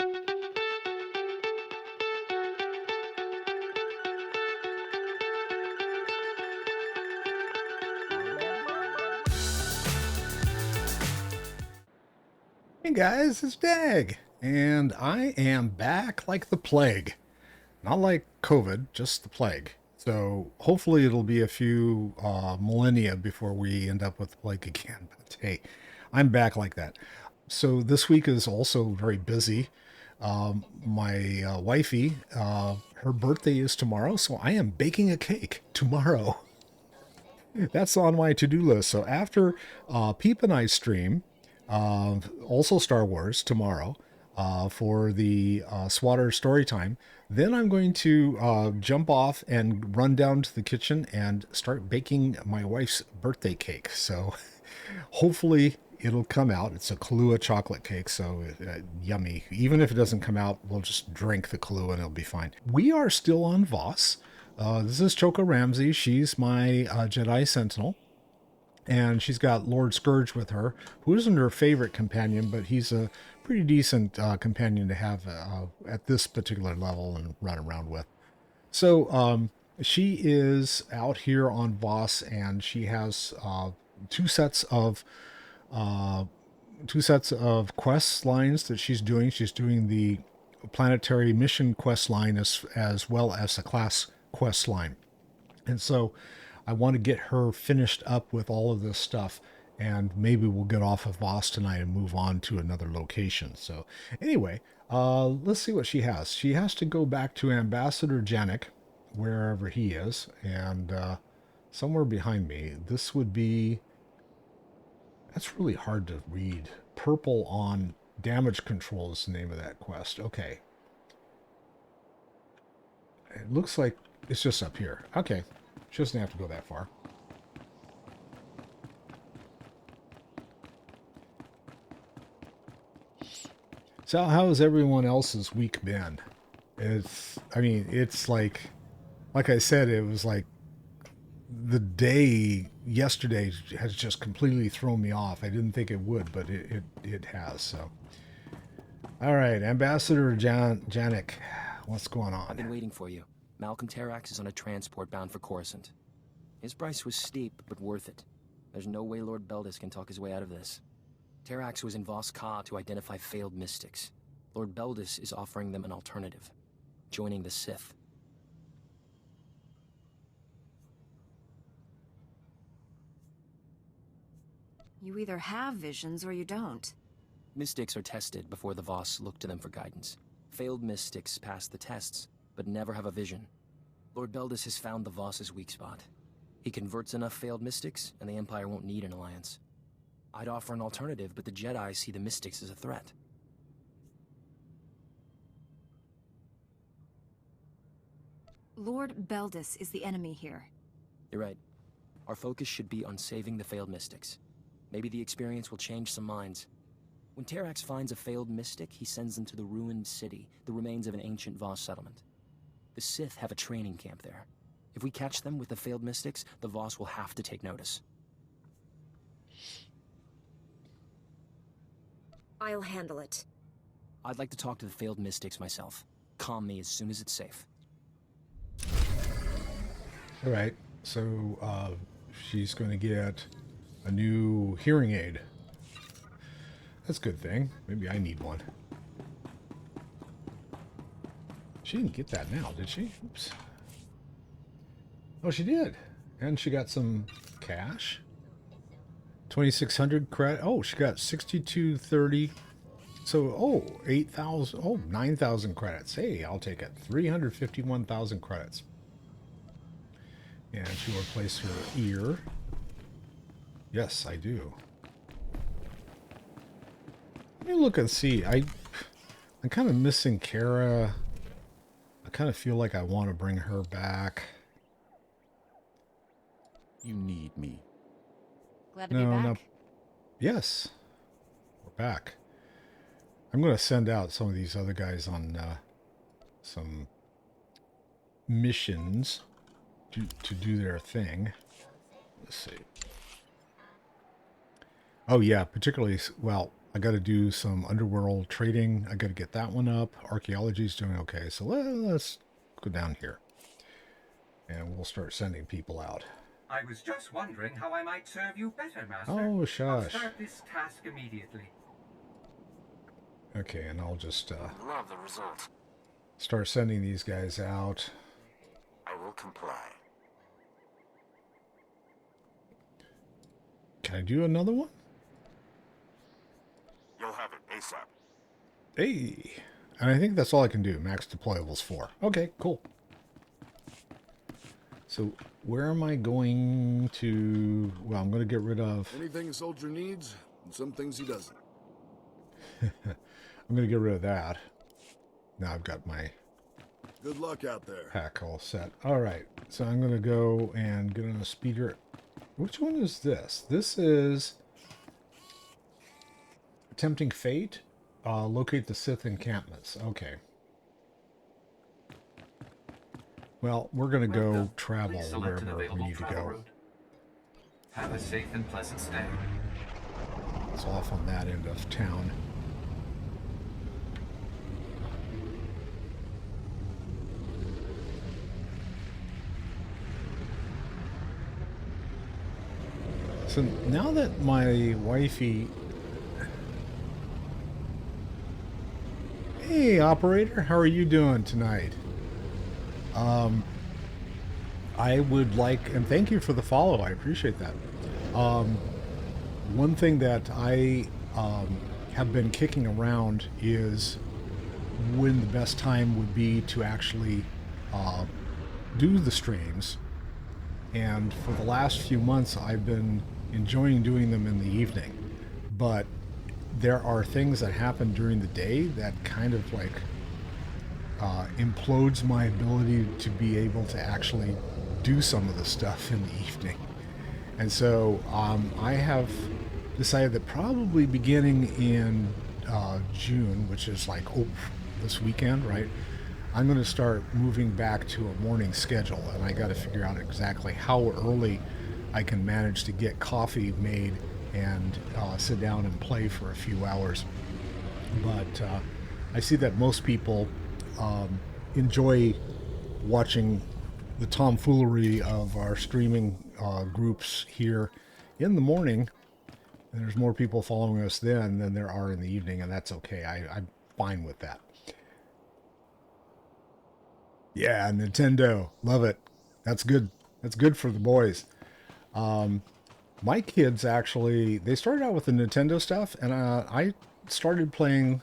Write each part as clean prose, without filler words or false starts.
Hey guys, it's Dag, and I am back like the plague. Not like COVID, just the plague. So hopefully it'll be a few millennia before we end up with the plague again. But hey, I'm back like that. So this week is also very busy. My wifey, her birthday is tomorrow, so I am baking a cake tomorrow. That's on my to-do list. So after Peep and I stream, also Star Wars tomorrow for the SWTOR story time, then I'm going to jump off and run down to the kitchen and start baking my wife's birthday cake. So hopefully it'll come out. It's a Kahlua chocolate cake, so yummy. Even if it doesn't come out, we'll just drink the Kahlua and it'll be fine. We are still on Voss. This is Choka Rhamsey. She's my Jedi Sentinel. And she's got Lord Scourge with her, who isn't her favorite companion, but he's a pretty decent companion to have at this particular level and run around with. So she is out here on Voss, and she has two sets of quest lines that she's doing. She's doing the planetary mission quest line as well as the class quest line. And so I want to get her finished up with all of this stuff, and maybe we'll get off of Voss tonight and move on to another location. So anyway, let's see what she has. She has to go back to Ambassador Janik, wherever he is, and somewhere behind me. This would be... That's really hard to read. Purple on damage control is the name of that quest. Okay. It looks like it's just up here. Okay. She doesn't have to go that far. So how's everyone else's week been? It's like I said, it was like the day yesterday has just completely thrown me off. I didn't think it would, but it has. So, all right, Ambassador Janik, what's going on? I've been waiting for you. Malcolm Terrax is on a transport bound for Coruscant. His price was steep, but worth it. There's no way Lord Beldis can talk his way out of this. Terrax was in Voss Ka to identify failed mystics. Lord Beldis is offering them an alternative. Joining the Sith. You either have visions or you don't. Mystics are tested before the Voss look to them for guidance. Failed mystics pass the tests, but never have a vision. Lord Beldis has found the Voss's weak spot. He converts enough failed mystics, and the Empire won't need an alliance. I'd offer an alternative, but the Jedi see the mystics as a threat. Lord Beldis is the enemy here. You're right. Our focus should be on saving the failed mystics. Maybe the experience will change some minds. When Terrax finds a failed mystic, he sends them to the ruined city, the remains of an ancient Voss settlement. The Sith have a training camp there. If we catch them with the failed mystics, the Voss will have to take notice. I'll handle it. I'd like to talk to the failed mystics myself. Calm me as soon as it's safe. All right, so she's going to get a new hearing aid. That's a good thing. Maybe I need one. She didn't get that now, did she? Oops. Oh, she did. And she got some cash. 2,600 credit. Oh, she got 6,230. So, 8,000. 9,000 credits. Hey, I'll take it. 351,000 credits. And she will replace her ear. Yes, I do. Let me look and see. I'm kind of missing Kara. I kind of feel like I want to bring her back. You need me. Glad to be back. No. Yes. We're back. I'm going to send out some of these other guys on some missions to do their thing. Let's see. Oh, yeah. Particularly, well, I got to do some underworld trading. I got to get that one up. Archaeology's doing okay. So let's go down here. And we'll start sending people out. I was just wondering how I might serve you better, Master. Oh, I'll shush. start this task immediately. Okay, and I'll just Love the result. start sending these guys out. I will comply. Can I do another one? You'll have it ASAP. Hey. And I think that's all I can do. Max deployables 4. Okay, cool. So where am I going to... Well, I'm going to get rid of... Anything a soldier needs, and some things he doesn't. I'm going to get rid of that. Now I've got my Good luck out there. pack all set. All right. So I'm going to go and get on a speeder. Which one is this? This is Tempting Fate. Locate the Sith encampments. Okay. Well, we're going to go travel Please select an wherever we available need to travel go. route. Have a safe and pleasant stay. It's off on that end of town. So now that my wifey... Hey, operator, how are you doing tonight? I would like, and thank you for the follow, I appreciate that. One thing that I have been kicking around is when the best time would be to actually do the streams. And for the last few months, I've been enjoying doing them in the evening. But there are things that happen during the day that kind of like implodes my ability to be able to actually do some of the stuff in the evening. And so I have decided that probably beginning in June, which is like this weekend, right? I'm going to start moving back to a morning schedule, and I got to figure out exactly how early I can manage to get coffee made and sit down and play for a few hours. But I see that most people enjoy watching the tomfoolery of our streaming groups here in the morning, and there's more people following us then than there are in the evening, and that's okay. I'm fine with that. Yeah, Nintendo. Love it. That's good. That's good for the boys. My kids actually, they started out with the Nintendo stuff, and I started playing...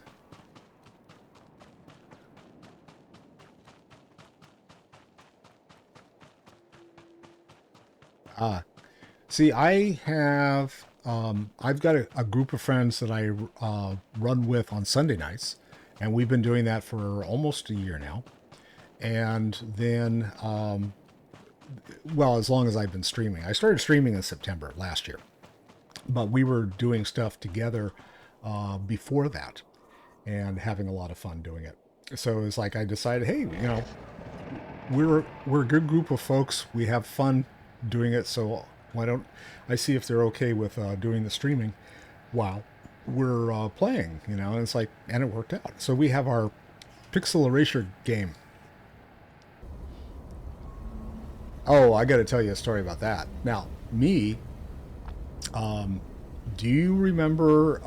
See, I have... I've got a group of friends that I run with on Sunday nights, and we've been doing that for almost a year now. And then, well, as long as I've been streaming. I started streaming in September last year, but we were doing stuff together before that and having a lot of fun doing it. So it's like I decided, hey, you know, we're a good group of folks. We have fun doing it, so why don't I see if they're okay with doing the streaming while we're playing, you know? And it's like, and it worked out. So we have our pixel erasure game. Oh, I got to tell you a story about that. Now, me, do you remember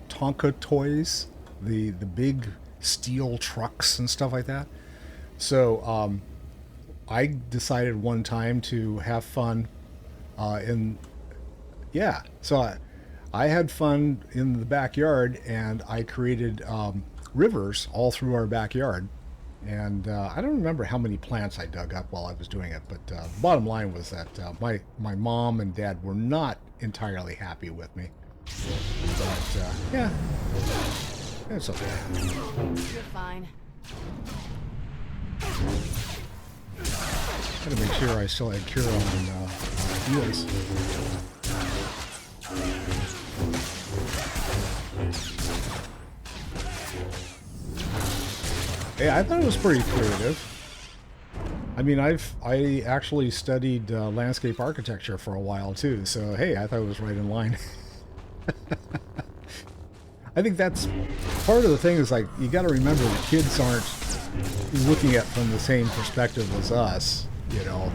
Tonka toys, the big steel trucks and stuff like that? So I decided one time to have fun so I had fun in the backyard, and I created rivers all through our backyard. And I don't remember how many plants I dug up while I was doing it, but the bottom line was that my mom and dad were not entirely happy with me. But yeah, it's okay. You're fine. Gotta make sure I still had Kira on heals. Yeah, I thought it was pretty creative. I mean, I actually studied landscape architecture for a while too, so hey, I thought it was right in line. I think that's part of the thing is like, you got to remember the kids aren't looking at it from the same perspective as us, you know.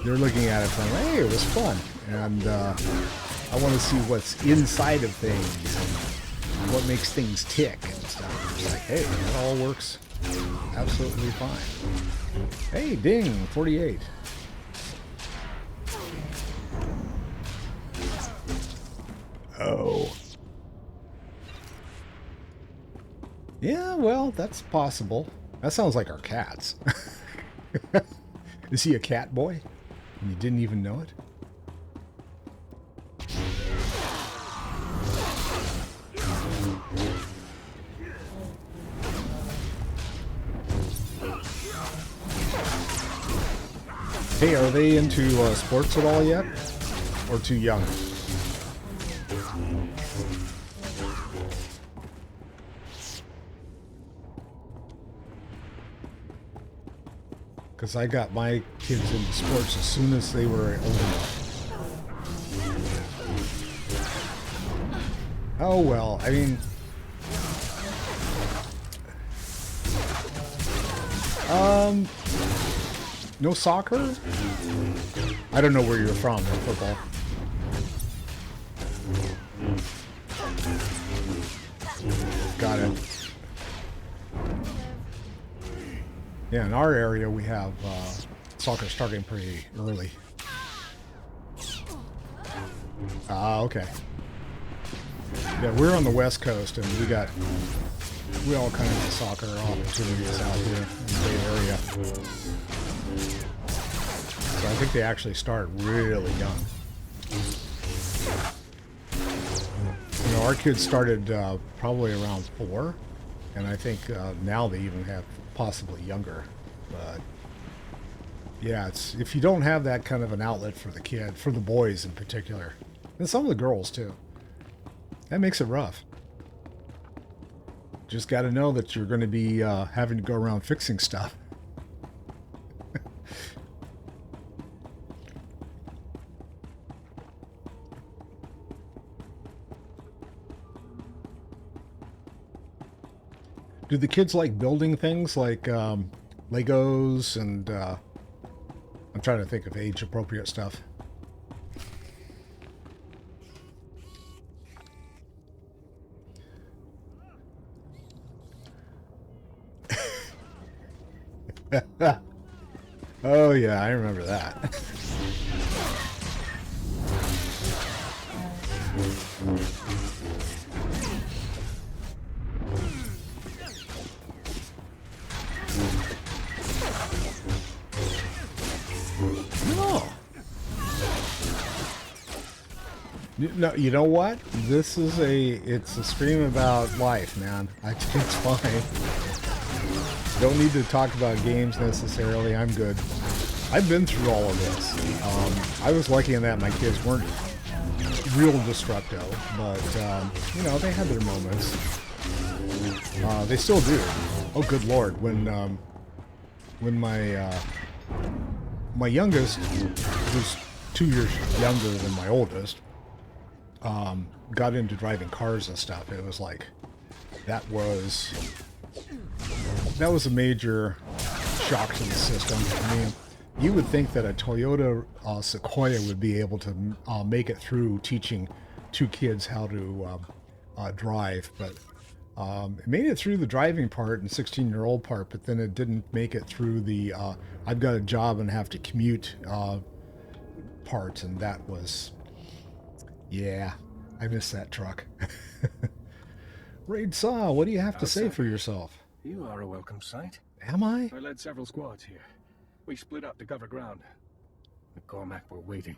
They're looking at it from, hey, it was fun. And I want to see what's inside of things and what makes things tick and stuff. It's like, hey, it all works absolutely fine. Hey, ding, 48. Oh. Yeah, well, that's possible. That sounds like our cats. Is he a cat boy? And you didn't even know it? Hey, are they into sports at all yet? Or too young? Because I got my kids into sports as soon as they were old enough. Oh, well, I mean... no soccer? I don't know where you're from, no football. Got it. Yeah, in our area we have soccer starting pretty early. Ah, okay. Yeah, we're on the West Coast and we all kinds of soccer opportunities out here in the Bay Area. So I think they actually start really young. You know, our kids started probably around 4, and I think now they even have possibly younger. But yeah, it's if you don't have that kind of an outlet for the kid, for the boys in particular, and some of the girls too, that makes it rough. Just got to know that you're going to be having to go around fixing stuff. Do the kids like building things like Legos and I'm trying to think of age-appropriate stuff. Oh yeah, I remember that. No, you know what? It's a stream about life, man. It's fine. Don't need to talk about games necessarily. I'm good. I've been through all of this. I was lucky in that my kids weren't real destructo, but you know, they had their moments. They still do. Oh, good lord! When my youngest, who's 2 years younger than my oldest, got into driving cars and stuff, it was like that was a major shock to the system. I mean, you would think that a Toyota Sequoia would be able to make it through teaching 2 kids how to drive, but it made it through the driving part and 16-year-old part, but then it didn't make it through the I've got a job and have to commute part, and that was, yeah, I miss that truck. Raid Saw, what do you have to say for yourself? You are a welcome sight. Am I? I led several squads here. We split up to cover ground. The Cormac were waiting.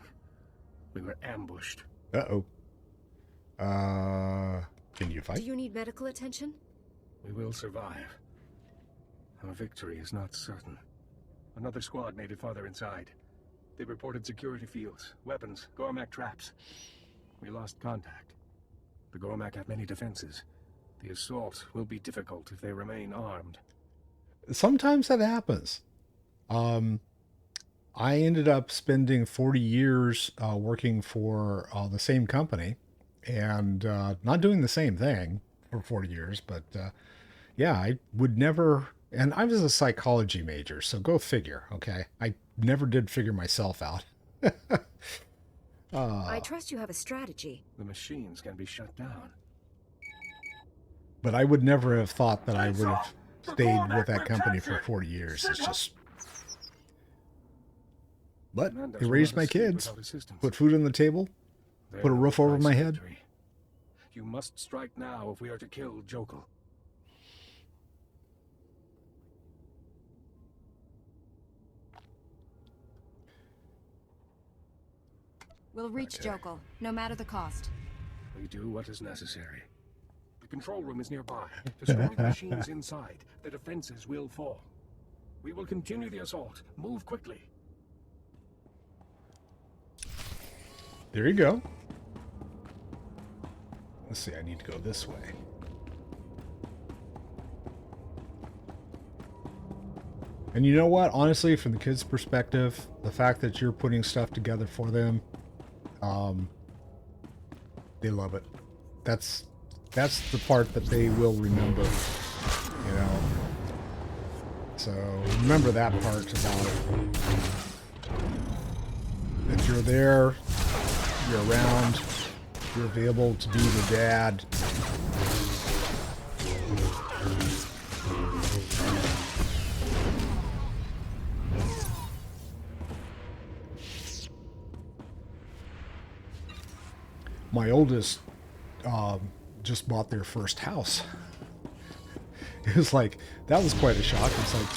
We were ambushed. Uh-oh. Can you fight? Do you need medical attention? We will survive. Our victory is not certain. Another squad made it farther inside. They reported security fields, weapons, Cormac traps. We lost contact. The Cormac have many defenses. The assault will be difficult if they remain armed. Sometimes that happens. I ended up spending 40 years working for the same company, and not doing the same thing for 40 years. But yeah, I would never. And I was a psychology major, so go figure. Okay, I never did figure myself out. I trust you have a strategy. The machines can be shut down. But I would never have thought that I would have stayed with that company for 40 years. It's just. But Commanders I will raised not my escape kids, without assistance. put food on the table, They put a are the roof over price my of head. victory. You must strike now if we are to kill Jokel. We'll reach Okay. Jokel, no matter the cost. We do what is necessary. The control room is nearby. Destroy the machines inside. The defenses will fall. We will continue the assault. Move quickly. There you go. Let's see, I need to go this way. And you know what? Honestly, from the kids' perspective, the fact that you're putting stuff together for them, they love it. That's the part that they will remember, you know. So remember that part about it. That you're there, you're around, you're available to be the dad. My oldest just bought their first house. It was like, that was quite a shock. It's like,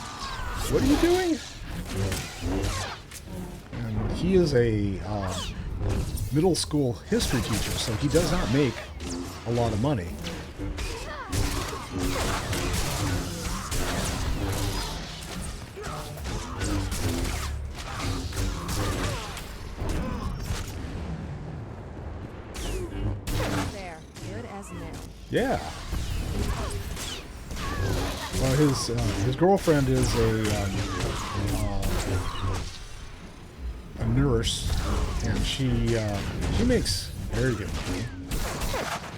what are you doing? And he is a middle school history teacher, so he does not make a lot of money. There, good as new. Yeah. Well, his girlfriend is a nurse, and she makes very good money.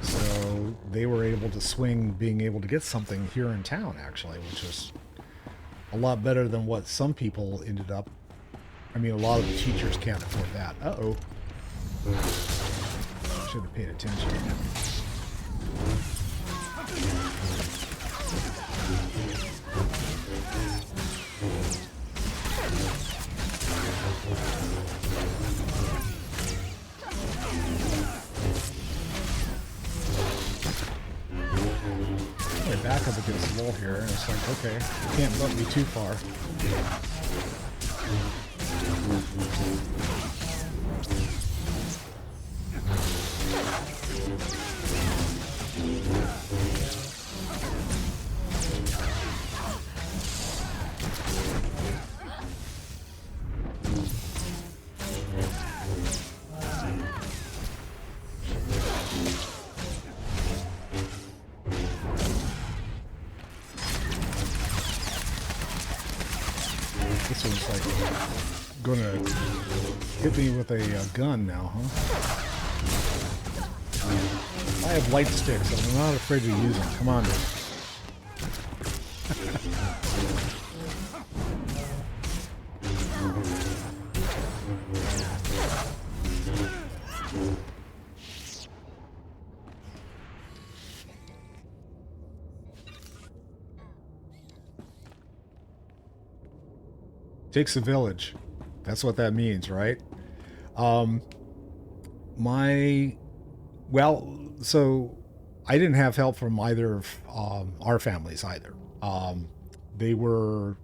So they were able to swing being able to get something here in town, actually, which is a lot better than what some people ended up. I mean, a lot of the teachers can't afford that. Uh-oh. Should have paid attention. I back up against the wall here, and it's like, okay, you can't bump me too far. This one's like gonna hit me with a gun now, huh? I have light sticks, and I'm not afraid to use them. Come on. Takes a village. That's what that means, right? So I didn't have help from either of our families either. They were,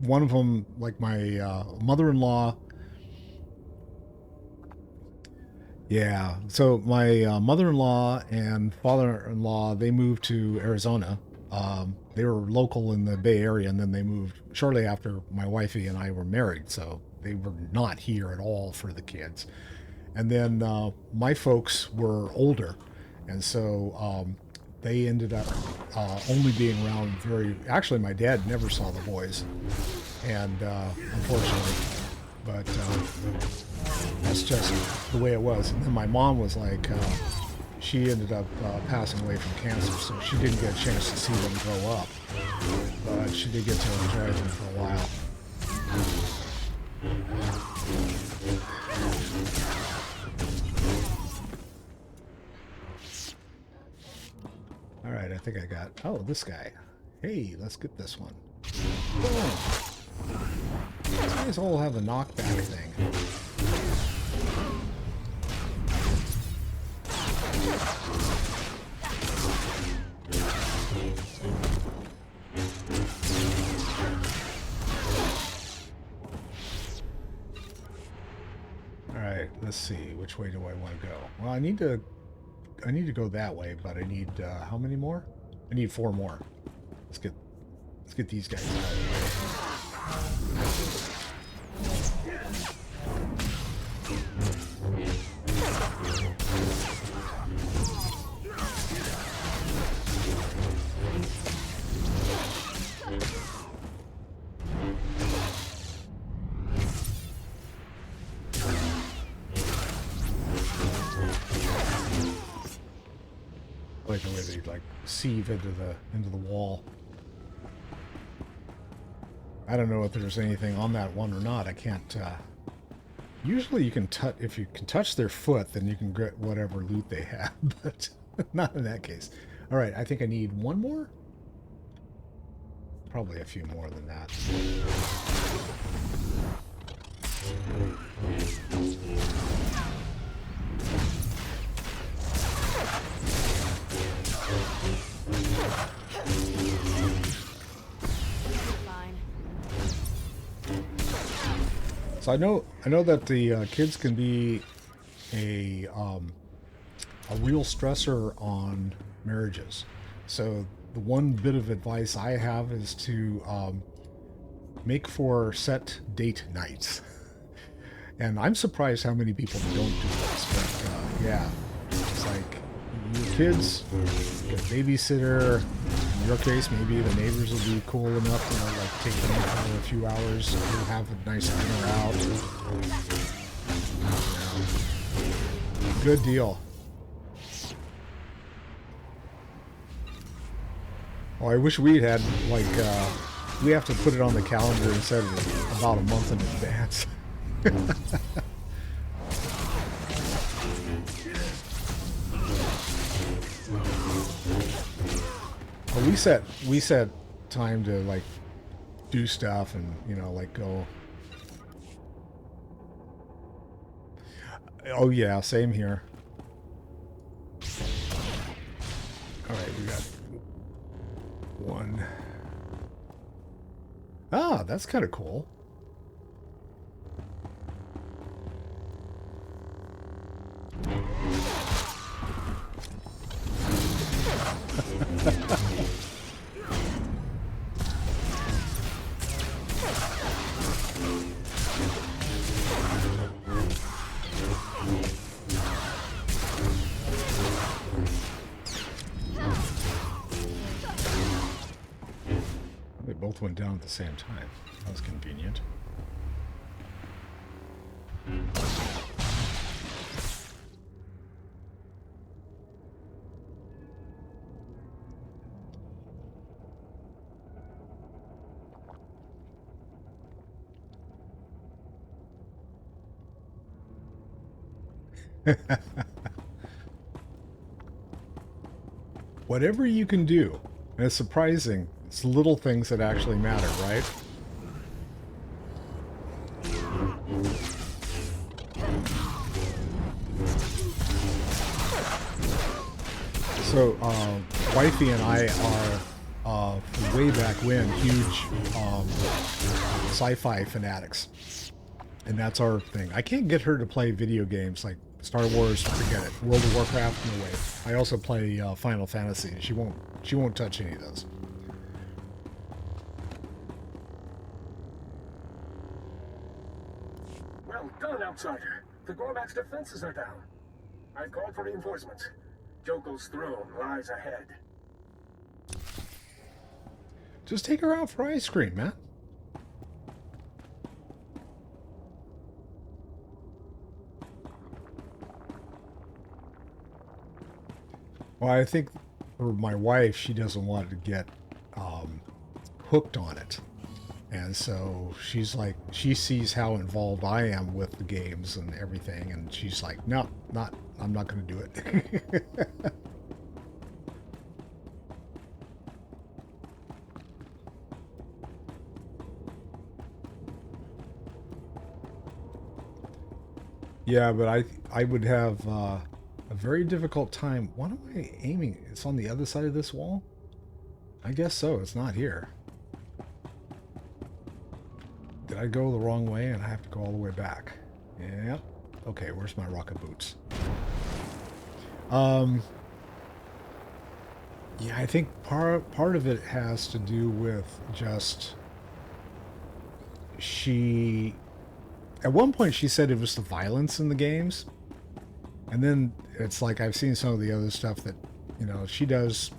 one of them, like my mother-in-law. Yeah, so my mother-in-law and father-in-law, they moved to Arizona. They were local in the Bay Area, and then they moved shortly after my wifey and I were married, so they were not here at all for the kids. And then my folks were older, and so they ended up only being around actually my dad never saw the boys, and unfortunately, but That's just the way it was. And then my mom was like, she ended up passing away from cancer, so she didn't get a chance to see them grow up. But she did get to enjoy them for a while. Alright, I think I got... Oh, this guy. Hey, let's get this one. Boom! These guys all have a knockback thing. Alright, let's see. Which way do I want to go? Well, I need to go that way, but I need how many more? I need 4 more. Let's get these guys out of the I like the way they like sieve into the wall. I don't know if there's anything on that one or not. I can't. Usually, you can touch. If you can touch their foot, then you can get whatever loot they have. But not in that case. All right, I think I need 1 more. Probably a few more than that. So I know that the kids can be a real stressor on marriages. So the one bit of advice I have is to make for set date nights. And I'm surprised how many people don't do this. But yeah, it's like your kids get a babysitter. In your case, maybe the neighbors will be cool enough to like take them out for a few hours. You'll have a nice dinner out. Yeah. Good deal. Oh, I wish we'd had like we have to put it on the calendar and set it about a month in advance. Well, we set time to like do stuff and like go. Oh yeah, same here. All right, we got 1. Ah, that's kind of cool. They both went down at the same time. That was convenient. Whatever you can do. And it's surprising. It's little things that actually matter, right? So, Wifey and I are, way back when, huge sci-fi fanatics. And that's our thing. I can't get her to play video games like Star Wars, forget it. World of Warcraft, no way. I also play Final Fantasy, and she won't touch any of those. Well done, outsider. The Gormak's defenses are down. I've called for reinforcements. Joko's throne lies ahead. Just take her out for ice cream, man. Well, I think for my wife, she doesn't want to get hooked on it. And so she's like, she sees how involved I am with the games and everything, and she's like, no, I'm not going to do it. Yeah, but I would have a very difficult time. What am I aiming? It's on the other side of this wall? I guess so. It's not here. Did I go the wrong way and I have to go all the way back? Yep. Okay, where's my rocket boots? Yeah, I think part of it has to do with just she... At one point she said it was the violence in the games. And then it's like I've seen some of the other stuff that, you know, she does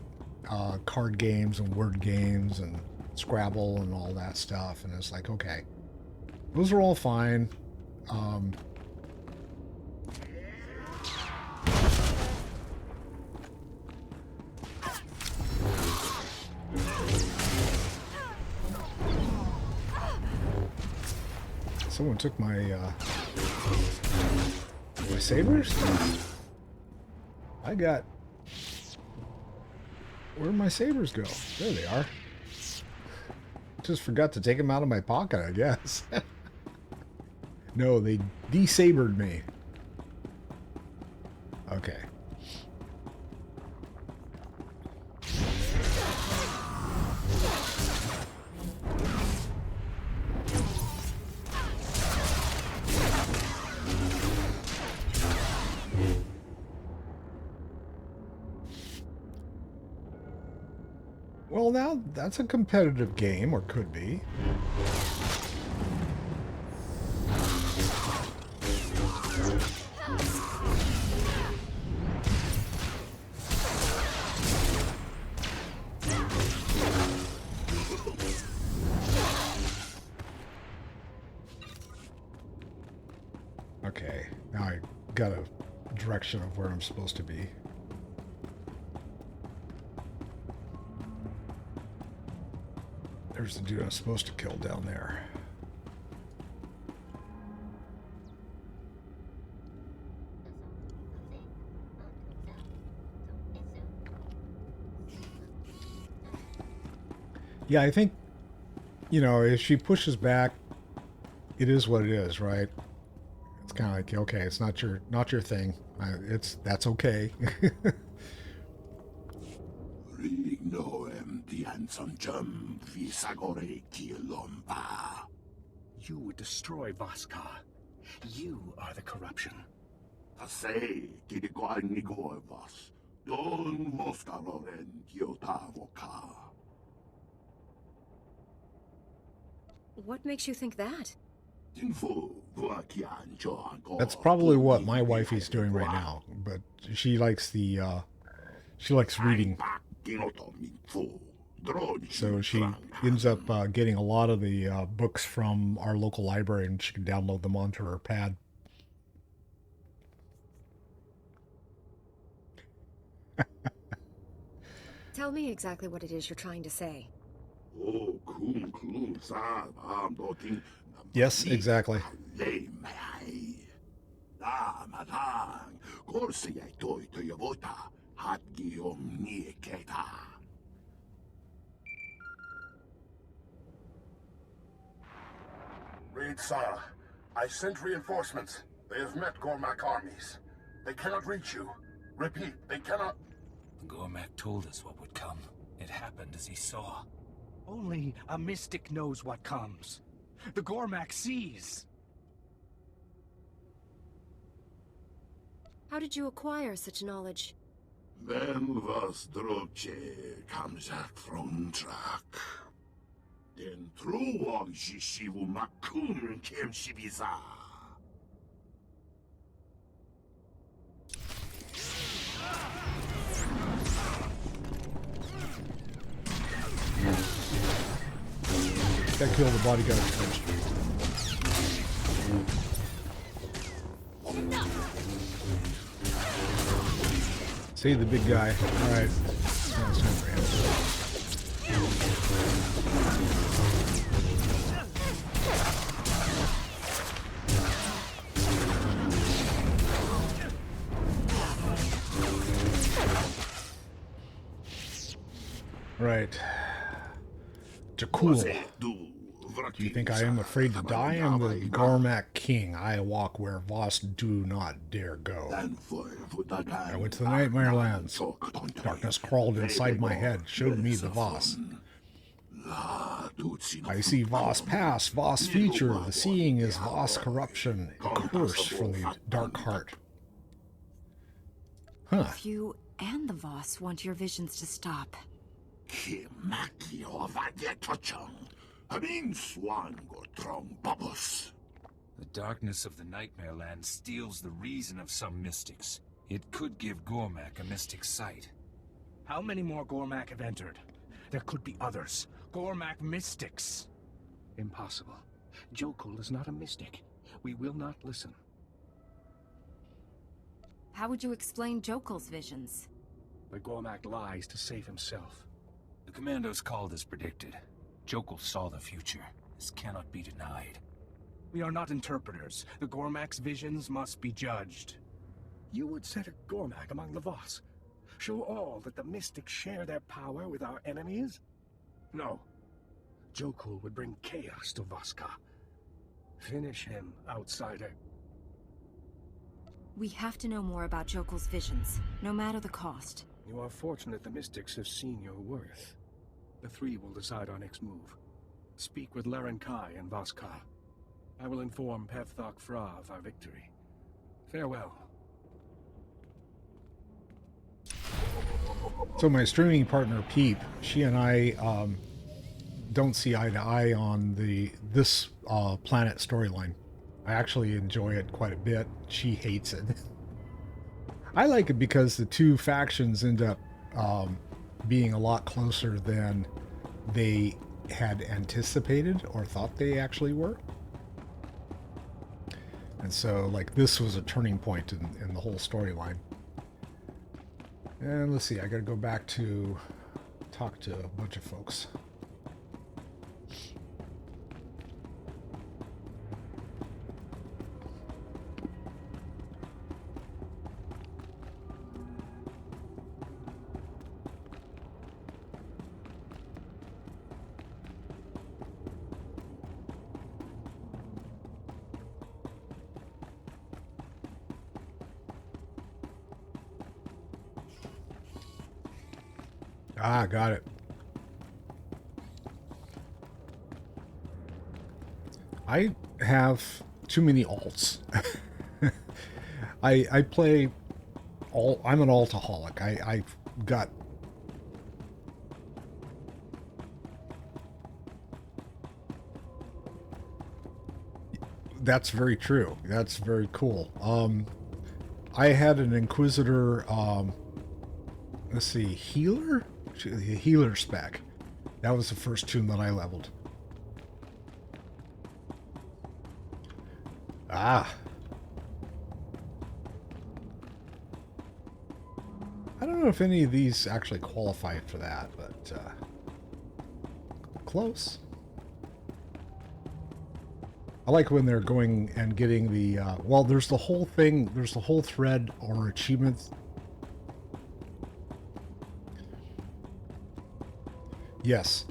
card games and word games and Scrabble and all that stuff. And it's like, okay, those are all fine. Someone took my my sabers? Where'd my sabers go? There they are. Just forgot to take them out of my pocket, I guess. No, they desabered me. Okay. Well, now that's a competitive game, or could be. Okay, now I got a direction of where I'm supposed to be. There's the dude I'm supposed to kill down there. Yeah, I think, you know, if she pushes back, it is what it is, right? It's kind of like, okay, it's not your thing. That's okay. You would destroy Voskar. You are the corruption. What makes you think that? That's probably what my wifey's doing right now, but she likes she likes reading. So she ends up getting a lot of the books from our local library, and she can download them onto her pad. Tell me exactly what it is you're trying to say. Yes, exactly. Read, Sara. I sent reinforcements. They have met Gormak armies. They cannot reach you. Repeat, they cannot... Gormak told us what would come. It happened as he saw. Only a mystic knows what comes. The Gormak sees. How did you acquire such knowledge? When was Droche comes out from track? Den truog shishivu makun kem shibiza. Gotta kill the bodyguard first. Save the big guy. Alright. Now it's time for him. Right. Jakul. Do you think I am afraid to die? I am the Gormak king. I walk where Voss do not dare go. I went to the Nightmare Lands. Darkness crawled inside my head, showed me the Voss. I see Voss past, Voss future. The seeing is Voss corruption, a curse from the dark heart. Huh. If you and the Voss want your visions to stop. The darkness of the Nightmare Land steals the reason of some mystics. It could give Gormak a mystic sight. How many more Gormak have entered? There could be others. Gormak mystics. Impossible. Jokul is not a mystic. We will not listen. How would you explain Jokul's visions? The Gormak lies to save himself. The commandos called as predicted. Jokul saw the future. This cannot be denied. We are not interpreters. The Gormak's visions must be judged. You would set a Gormak among the Voss. Show all that the mystics share their power with our enemies? No. Jokul would bring chaos to Voska. Finish him, outsider. We have to know more about Jokul's visions, no matter the cost. You are fortunate the mystics have seen your worth. The three will decide our next move. Speak with Laren Kai and Voska. I will inform Pevthok Fra of our victory. Farewell. So my streaming partner Peep, she and I don't see eye to eye on this planet storyline. I actually enjoy it quite a bit. She hates it. I like it because the two factions end up being a lot closer than they had anticipated or thought they actually were. And so, like, this was a turning point in the whole storyline. And let's see, I gotta go back to talk to a bunch of folks. Ah, got it. I have too many alts. I play all. I'm an altaholic. I've got. That's very true. That's very cool. I had an Inquisitor. Let's see, healer. The healer spec. That was the first tune that I leveled. Ah. I don't know if any of these actually qualify for that, but close. I like when they're going and getting the well, there's the whole thing, there's the whole thread or achievements. Yes.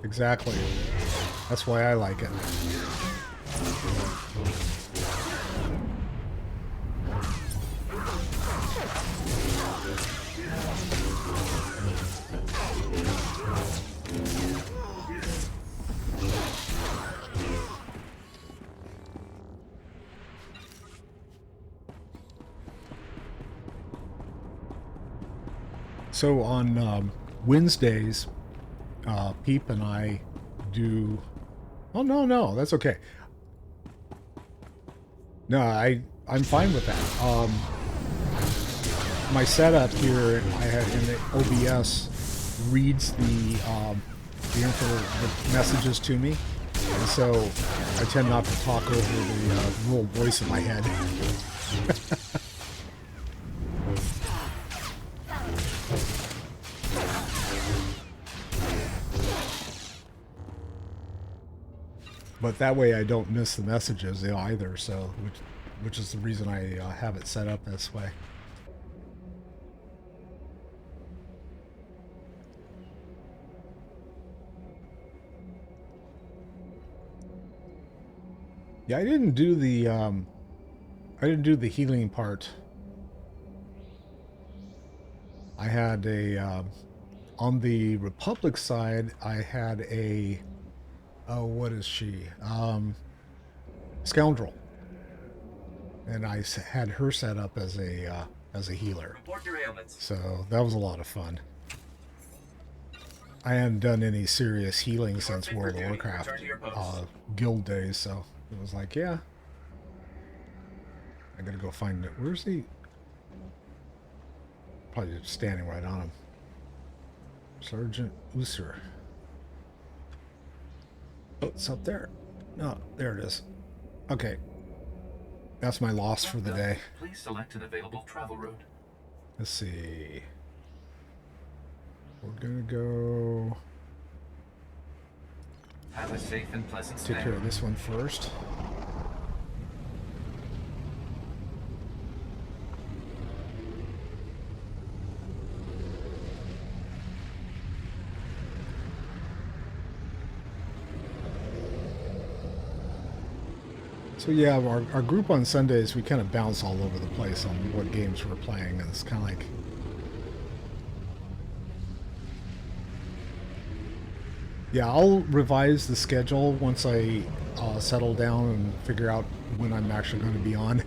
Exactly. That's why I like it. So on Wednesdays, Peep and I do... Oh, no, that's okay. No, I'm fine with that. My setup here, I have in the OBS reads the messages to me, And so I tend not to talk over the little voice in my head. But that way I don't miss the messages either, so which is the reason I have it set up this way. Yeah, I didn't do the healing part. I had a on the Republic side, I had a what is she? Scoundrel, and I had her set up as a healer. Report your ailments. So that was a lot of fun. I hadn't done any serious healing since World of Warcraft guild days, so it was like, yeah, I gotta go find it. Where's he? Probably just standing right on him. Sergeant Usur. Oh, it's up there. No, there it is. Okay. That's my loss for the day. Please select an available travel route. Let's see. We're gonna go Have a safe and pleasant stay. take care of this one first. So yeah, our group on Sundays, we kind of bounce all over the place on what games we're playing, and it's kind of like... Yeah, I'll revise the schedule once I settle down and figure out when I'm actually going to be on.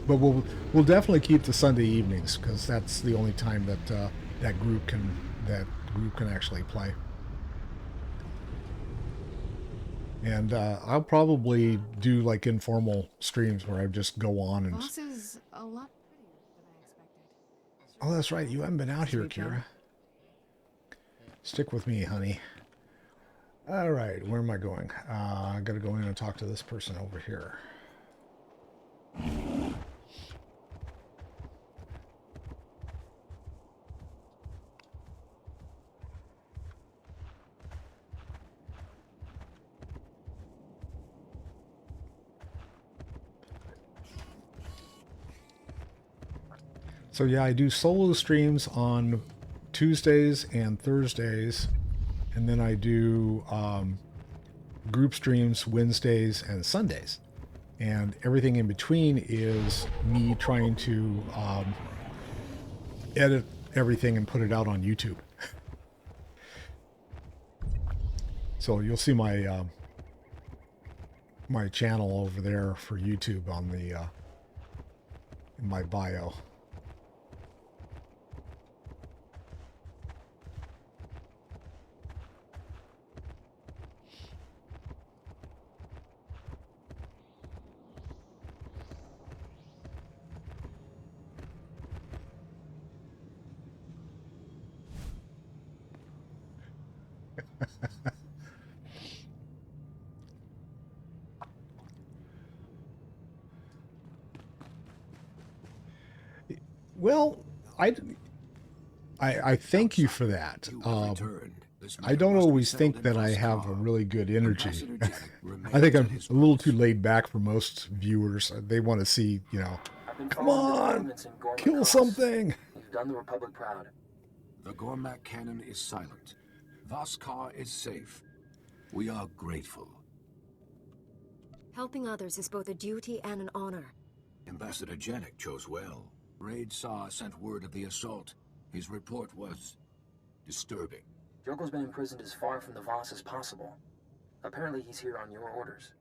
But we'll definitely keep the Sunday evenings, because that's the only time that that group can actually play. And I'll probably do like informal streams where I just go on and... Voss is a lot prettier than I expected. Oh, that's right. You haven't been out here, Kira. Stick with me, honey. All right, where am I going? I gotta go in and talk to this person over here. So yeah, I do solo streams on Tuesdays and Thursdays, and then I do group streams Wednesdays and Sundays, and everything in between is me trying to edit everything and put it out on YouTube. So you'll see my my channel over there for YouTube on the in my bio. Well, I thank you for that. I don't always think that I have a really good energy. I think I'm a little too laid back for most viewers. They want to see, you know, come on, kill something. You've done the Republic proud. The Gormak cannon is silent. Voskar is safe. We are grateful. Helping others is both a duty and an honor. Ambassador Janik chose well. Raid Saw sent word of the assault. His report was disturbing. Jokel's been imprisoned as far from the Voss as possible. Apparently he's here on your orders.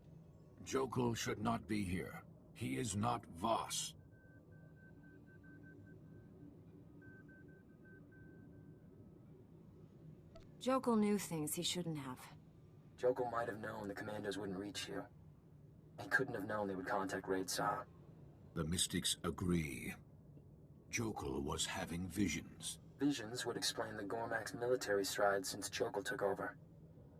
Jokel should not be here. He is not Voss. Jokel knew things he shouldn't have. Jokel might have known the commandos wouldn't reach you. He couldn't have known they would contact Raid Saw. The Mystics agree. Jokel was having visions. Visions would explain the Gormak's military strides since Jokel took over.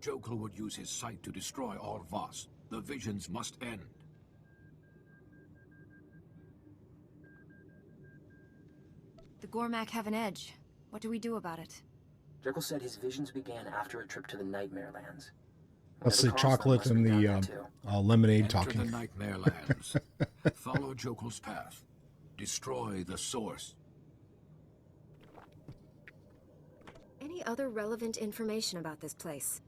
Jokel would use his sight to destroy all Voss. The visions must end. The Gormak have an edge. What do we do about it? Jekyll said his visions began after a trip to the Nightmare Lands. That's the chocolate and the lemonade Enter talking. the Nightmare Lands. Follow Jokel's path. Destroy the source. Any other relevant information about this place?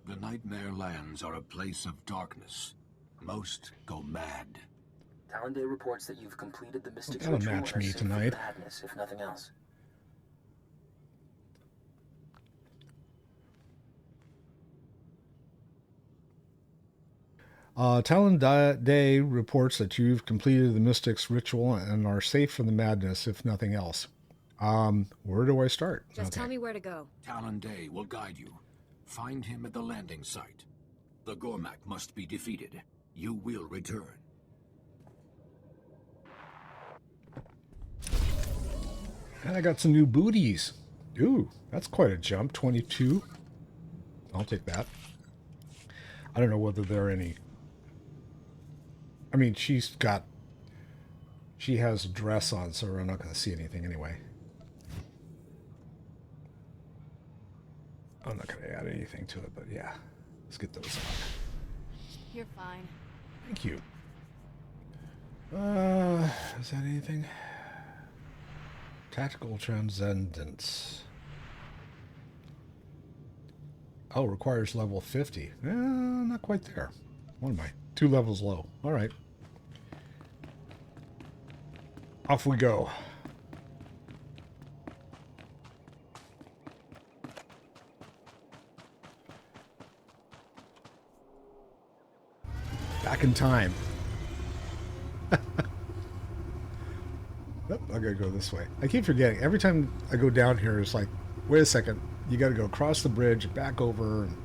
The Nightmare Lands are a place of darkness. Most go mad. Talonday reports that you've completed the Mystic's That'll ritual match and are me safe from tonight. madness, if nothing else. Talonday reports that you've completed the Mystic's ritual and are safe from the madness, if nothing else. Where do I start? Just tell me where to go. Talonday will guide you. Find him at the landing site. The Gormak must be defeated. You will return. And I got some new booties. Ooh, that's quite a jump. 22. I'll take that. I don't know whether there are any... I mean, she has a dress on, so we're not going to see anything anyway. I'm not going to add anything to it, but yeah. Let's get those on. You're fine. Thank you. Is that anything? Tactical Transcendence. Oh, requires level 50. Not quite there. What am I? 2 levels low. All right. Off we go. Back in time. Oh, I gotta go this way. I keep forgetting. Every time I go down here, it's like, wait a second. You gotta go across the bridge, back over. And...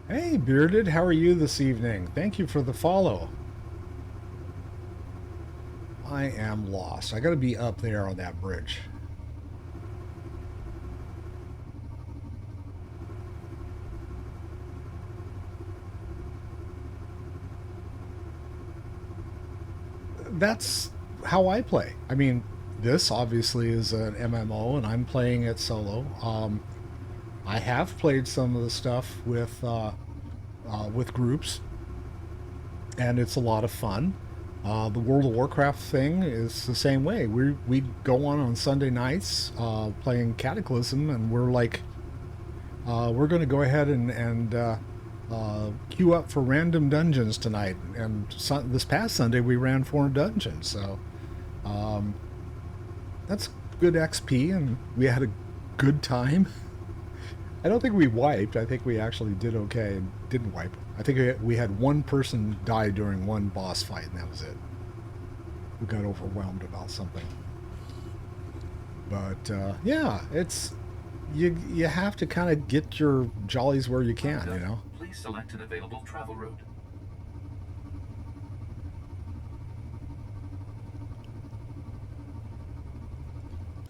Hey, Bearded, how are you this evening? Thank you for the follow. I am lost. I gotta be up there on that bridge. That's how I play. I mean, this obviously is an MMO, and I'm playing it solo. I have played some of the stuff with groups, and it's a lot of fun. The World of Warcraft thing is the same way. We go on Sunday nights playing Cataclysm, and we're like, we're going to go ahead and queue up for random dungeons tonight. And this past Sunday we ran 4 dungeons, so that's good XP, and we had a good time. I don't think we wiped. I think we actually did okay and didn't wipe. I think we had one person die during one boss fight, and that was it. We got overwhelmed about something. But yeah, it's you have to kind of get your jollies where you can, you know. Please select an available travel route.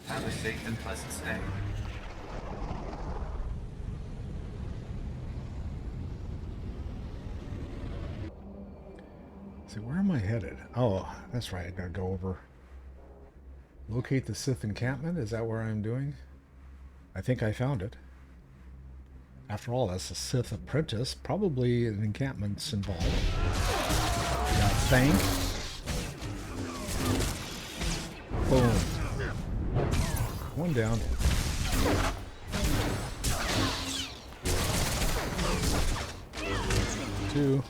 Have a safe and pleasant stay. See, where am I headed? Oh, that's right. I gotta go over. Locate the Sith encampment. Is that where I'm doing? I think I found it. After all, that's a Sith apprentice. Probably an encampment's involved. Got Thank. Boom. One down. Two.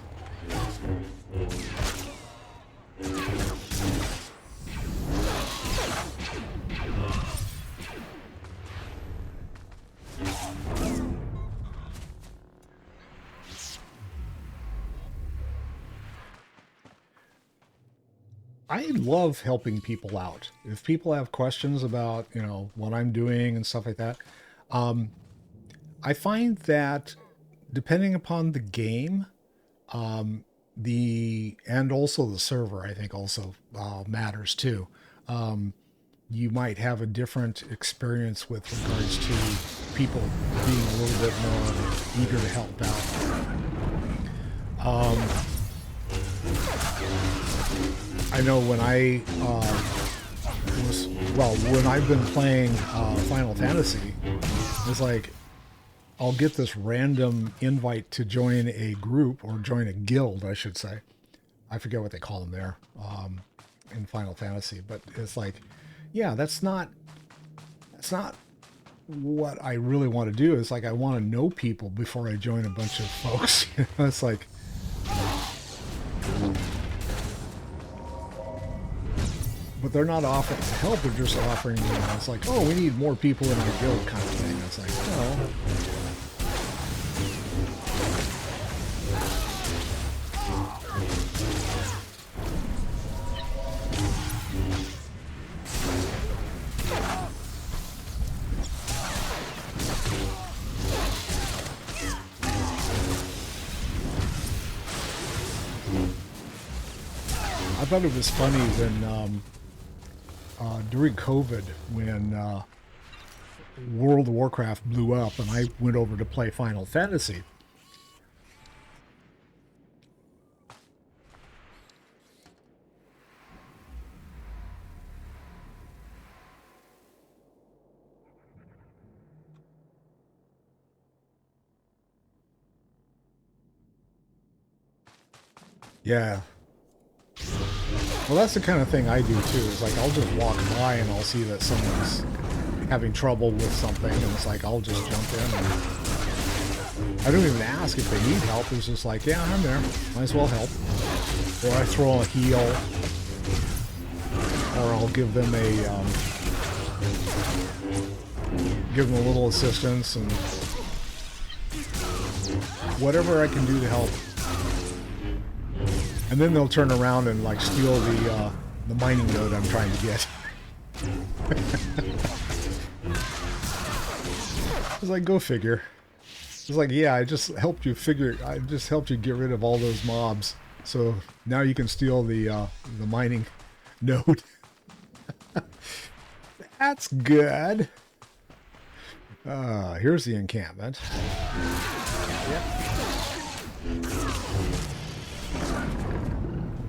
I love helping people out. If people have questions about, you know, what I'm doing and stuff like that, I find that depending upon the game, and also the server, I think also matters too. you might have a different experience with regards to people being a little bit more eager to help out. I know when when I've been playing Final Fantasy, it's like I'll get this random invite to join a group, or join a guild, I should say. I forget what they call them there in Final Fantasy, but it's like, yeah, that's not what I really want to do. It's like I want to know people before I join a bunch of folks. It's like, but they're not offering help. They're just offering, it's like, oh, we need more people in our guild kind of thing. It's like, oh. I thought it was funny when during COVID, when World of Warcraft blew up and I went over to play Final Fantasy. Yeah. Well, that's the kind of thing I do too. Is like I'll just walk by and I'll see that someone's having trouble with something, and it's like I'll just jump in. And I don't even ask if they need help. It's just like, yeah, I'm there. Might as well help. Or I throw a heal, or I'll give them a little assistance, and whatever I can do to help. And then they'll turn around and like steal the mining node I'm trying to get. It's like, go figure. It's like, yeah, I just helped you get rid of all those mobs. So now you can steal the mining node. That's good. Here's the encampment. Yep.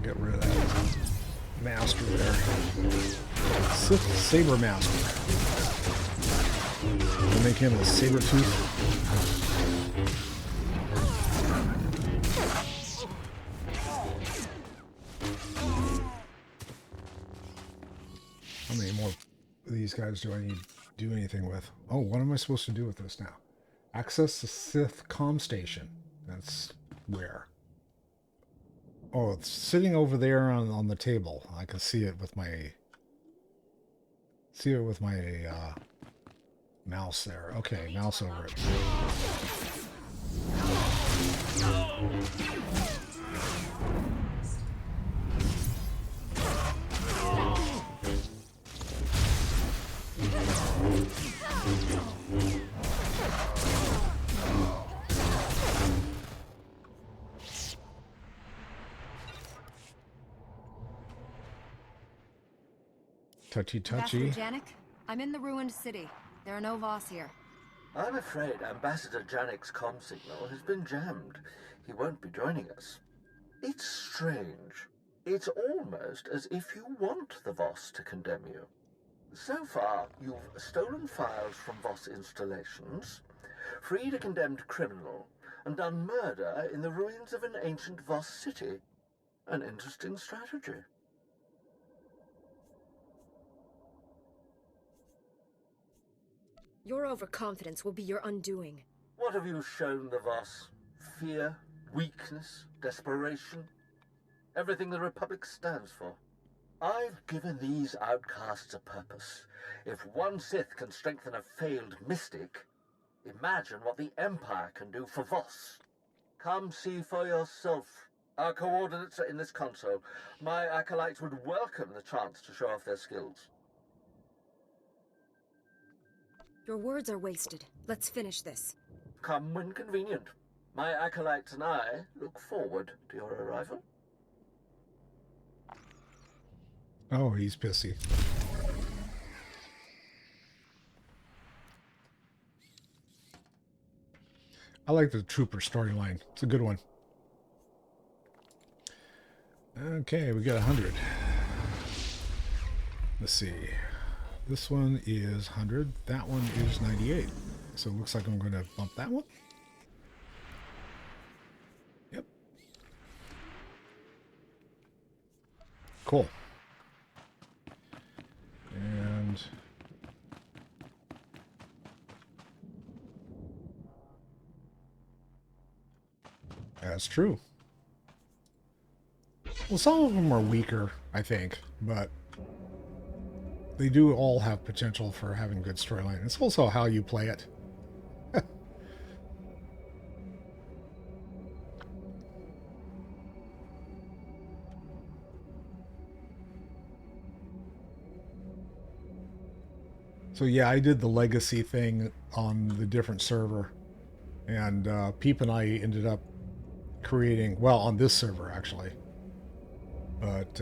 Get rid of that master there. Sith Saber Master. We'll make him a saber tooth. How many more of these guys do I need to do anything with? Oh, what am I supposed to do with this now? Access the Sith comm station. That's where. Oh, it's sitting over there on the table. I can see it with my mouse there. Okay, mouse over it. Touchy. Ambassador Janik, I'm in the ruined city. There are no Voss here. I'm afraid Ambassador Janik's comm signal has been jammed. He won't be joining us. It's strange. It's almost as if you want the Voss to condemn you. So far, you've stolen files from Voss installations, freed a condemned criminal, and done murder in the ruins of an ancient Voss city. An interesting strategy. Your overconfidence will be your undoing. What have you shown the Voss? Fear, weakness, desperation? Everything the Republic stands for. I've given these outcasts a purpose. If one Sith can strengthen a failed mystic, imagine what the Empire can do for Voss. Come see for yourself. Our coordinates are in this console. My acolytes would welcome the chance to show off their skills. Your words are wasted. Let's finish this. Come when convenient. My acolytes and I look forward to your arrival. Oh, he's pissy. I like the Trooper storyline. It's a good one. Okay, we got 100. Let's see. This one is 100. That one is 98. So it looks like I'm going to bump that one. Yep. Cool. And that's true. Well, some of them are weaker, I think, but they do all have potential for having good storyline. It's also how you play it. So yeah, I did the legacy thing on the different server, and Peep and I ended up creating, well, on this server actually, but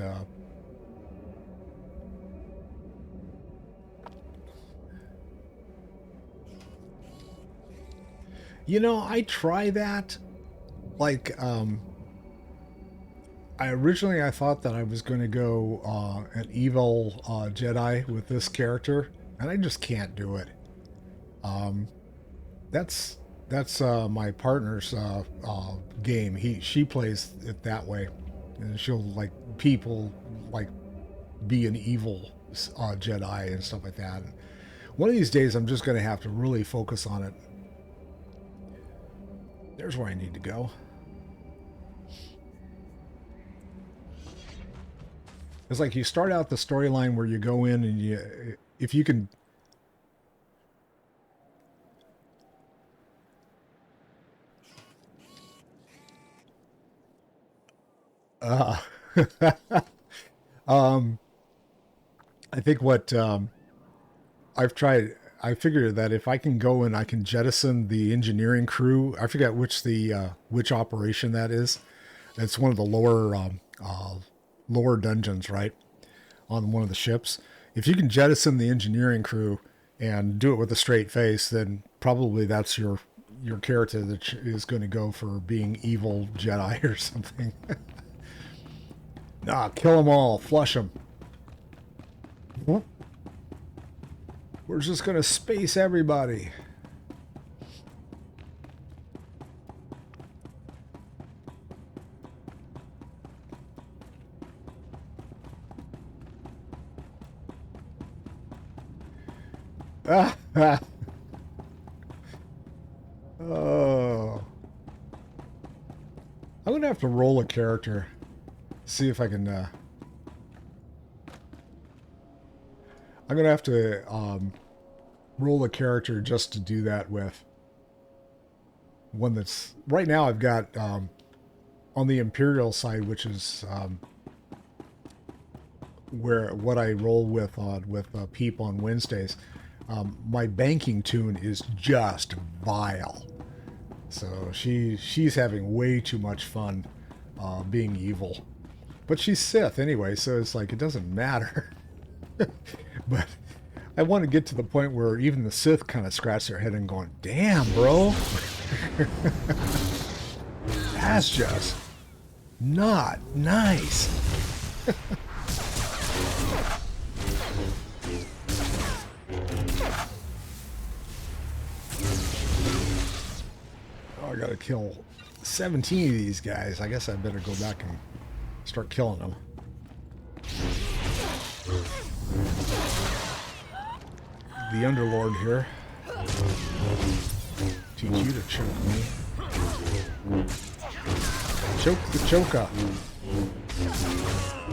you know, I try that, like, I thought that I was going to go an evil Jedi with this character, and I just can't do it. That's my partner's game. She plays it that way, and she'll like people like be an evil Jedi and stuff like that. And one of these days, I'm just going to have to really focus on it. There's where I need to go. It's like you start out the storyline where you go in and you, if you can. I think what I've tried, I figured that if I can go and I can jettison the engineering crew, I forget which operation that is. It's one of the lower dungeons, right, on one of the ships. If you can jettison the engineering crew and do it with a straight face, then probably that's your character that is going to go for being evil Jedi or something. Nah, kill them all, flush them. We're just going to space everybody. Oh. I'm going to have to roll a character. See if I can... I'm going to have to roll a character just to do that with. One that's... Right now I've got on the Imperial side, which is where what I roll with Peep on Wednesdays. My banking tune is just vile. So she's having way too much fun being evil. But she's Sith anyway, so it's like it doesn't matter. But I want to get to the point where even the Sith kind of scratch their head and going, damn, bro. That's just not nice. I gotta kill 17 of these guys. I guess I better go back and start killing them. The Underlord here. Teach you to choke me. Choke the Choka.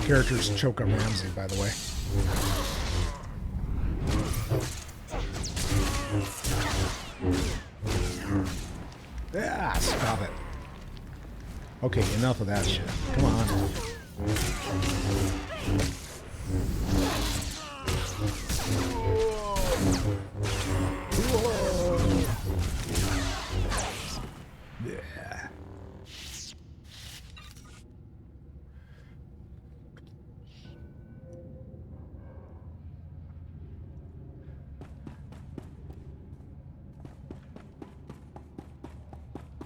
Character's Choka Rhamsey, by the way. Ah, stop it. Okay, enough of that shit. Come on. Yeah.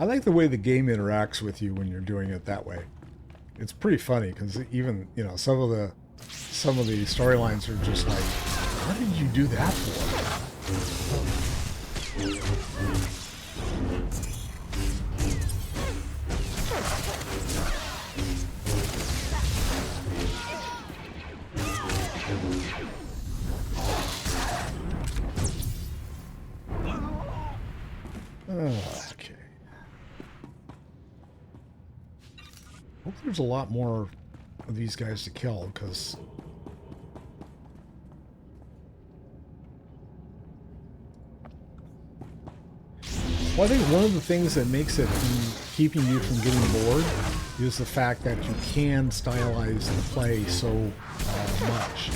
I like the way the game interacts with you when you're doing it that way. It's pretty funny because even, you know, some of the storylines are just like, what did you do that for? Okay. Hope there's a lot more of these guys to kill, because well, I think one of the things that makes it keeping you from getting bored is the fact that you can stylize the play so much.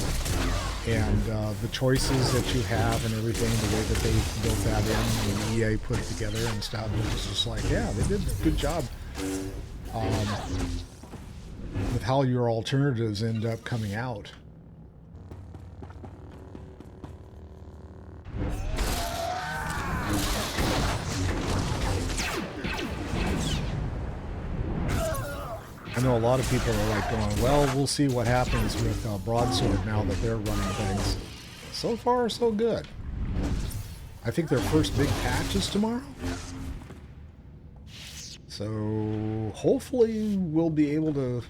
And the choices that you have and everything, the way that they built that in, and EA put it together and stuff, it was just like, yeah, they did a good job with how your alternatives end up coming out. I know a lot of people are like going, well, we'll see what happens with Broadsword now that they're running things. So far, so good. I think their first big patch is tomorrow. So hopefully we'll be able to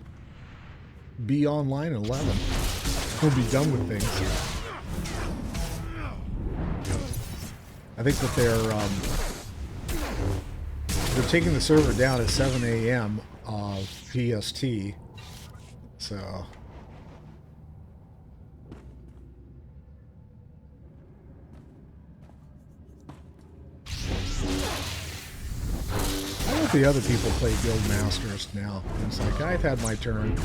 be online at 11. We'll be done with things. I think that they're taking the server down at 7 a.m. PST, so I let the other people play Guild Masters now. It's like, I've had my turn. I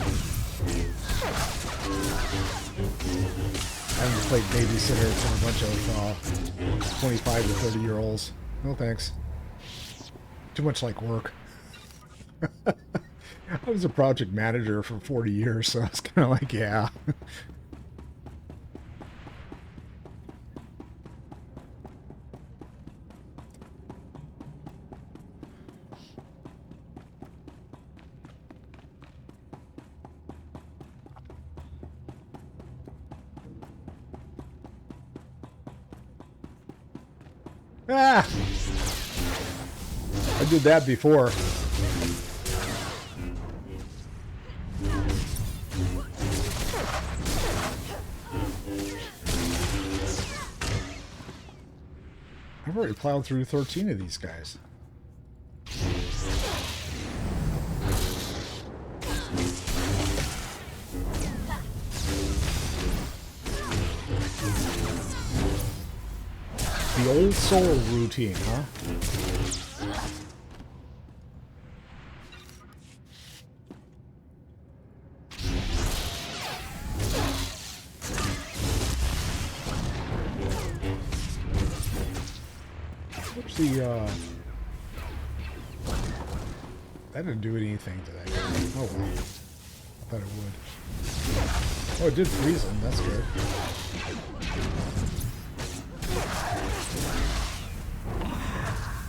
haven't played babysitter for a bunch of 25 to 30-year-olds. No thanks. Too much like work. I was a project manager for 40 years, so I was kind of like, yeah. Ah! I did that before. I've already plowed through 13 of these guys. The old soul routine, huh? That didn't do anything to that guy. Oh well. I thought it would. Oh, it did freeze him. That's good.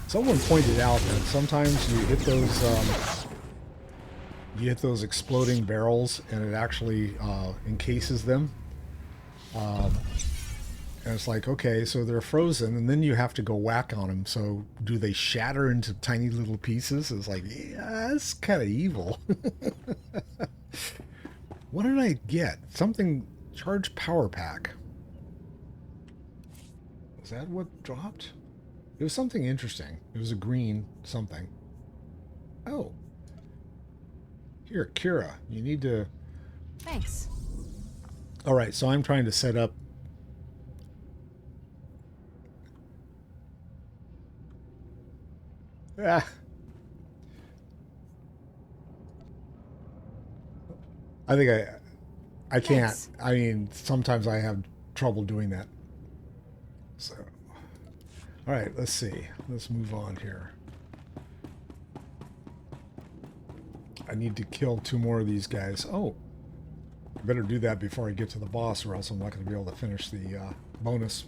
Someone pointed out that sometimes you hit those exploding barrels and it actually encases them. And it's like, okay, so they're frozen, and then you have to go whack on them. So do they shatter into tiny little pieces? It's like, yeah, that's kind of evil. What did I get? Something, charge power pack. Is that what dropped? It was something interesting. It was a green something. Oh. Here, Kira, you need to... Thanks. All right, so I'm trying to set up... Ah. I think I can't. Thanks. I mean, sometimes I have trouble doing that. So, all right, let's see. Let's move on here. I need to kill 2 more of these guys. Oh, I better do that before I get to the boss, or else I'm not going to be able to finish the bonus.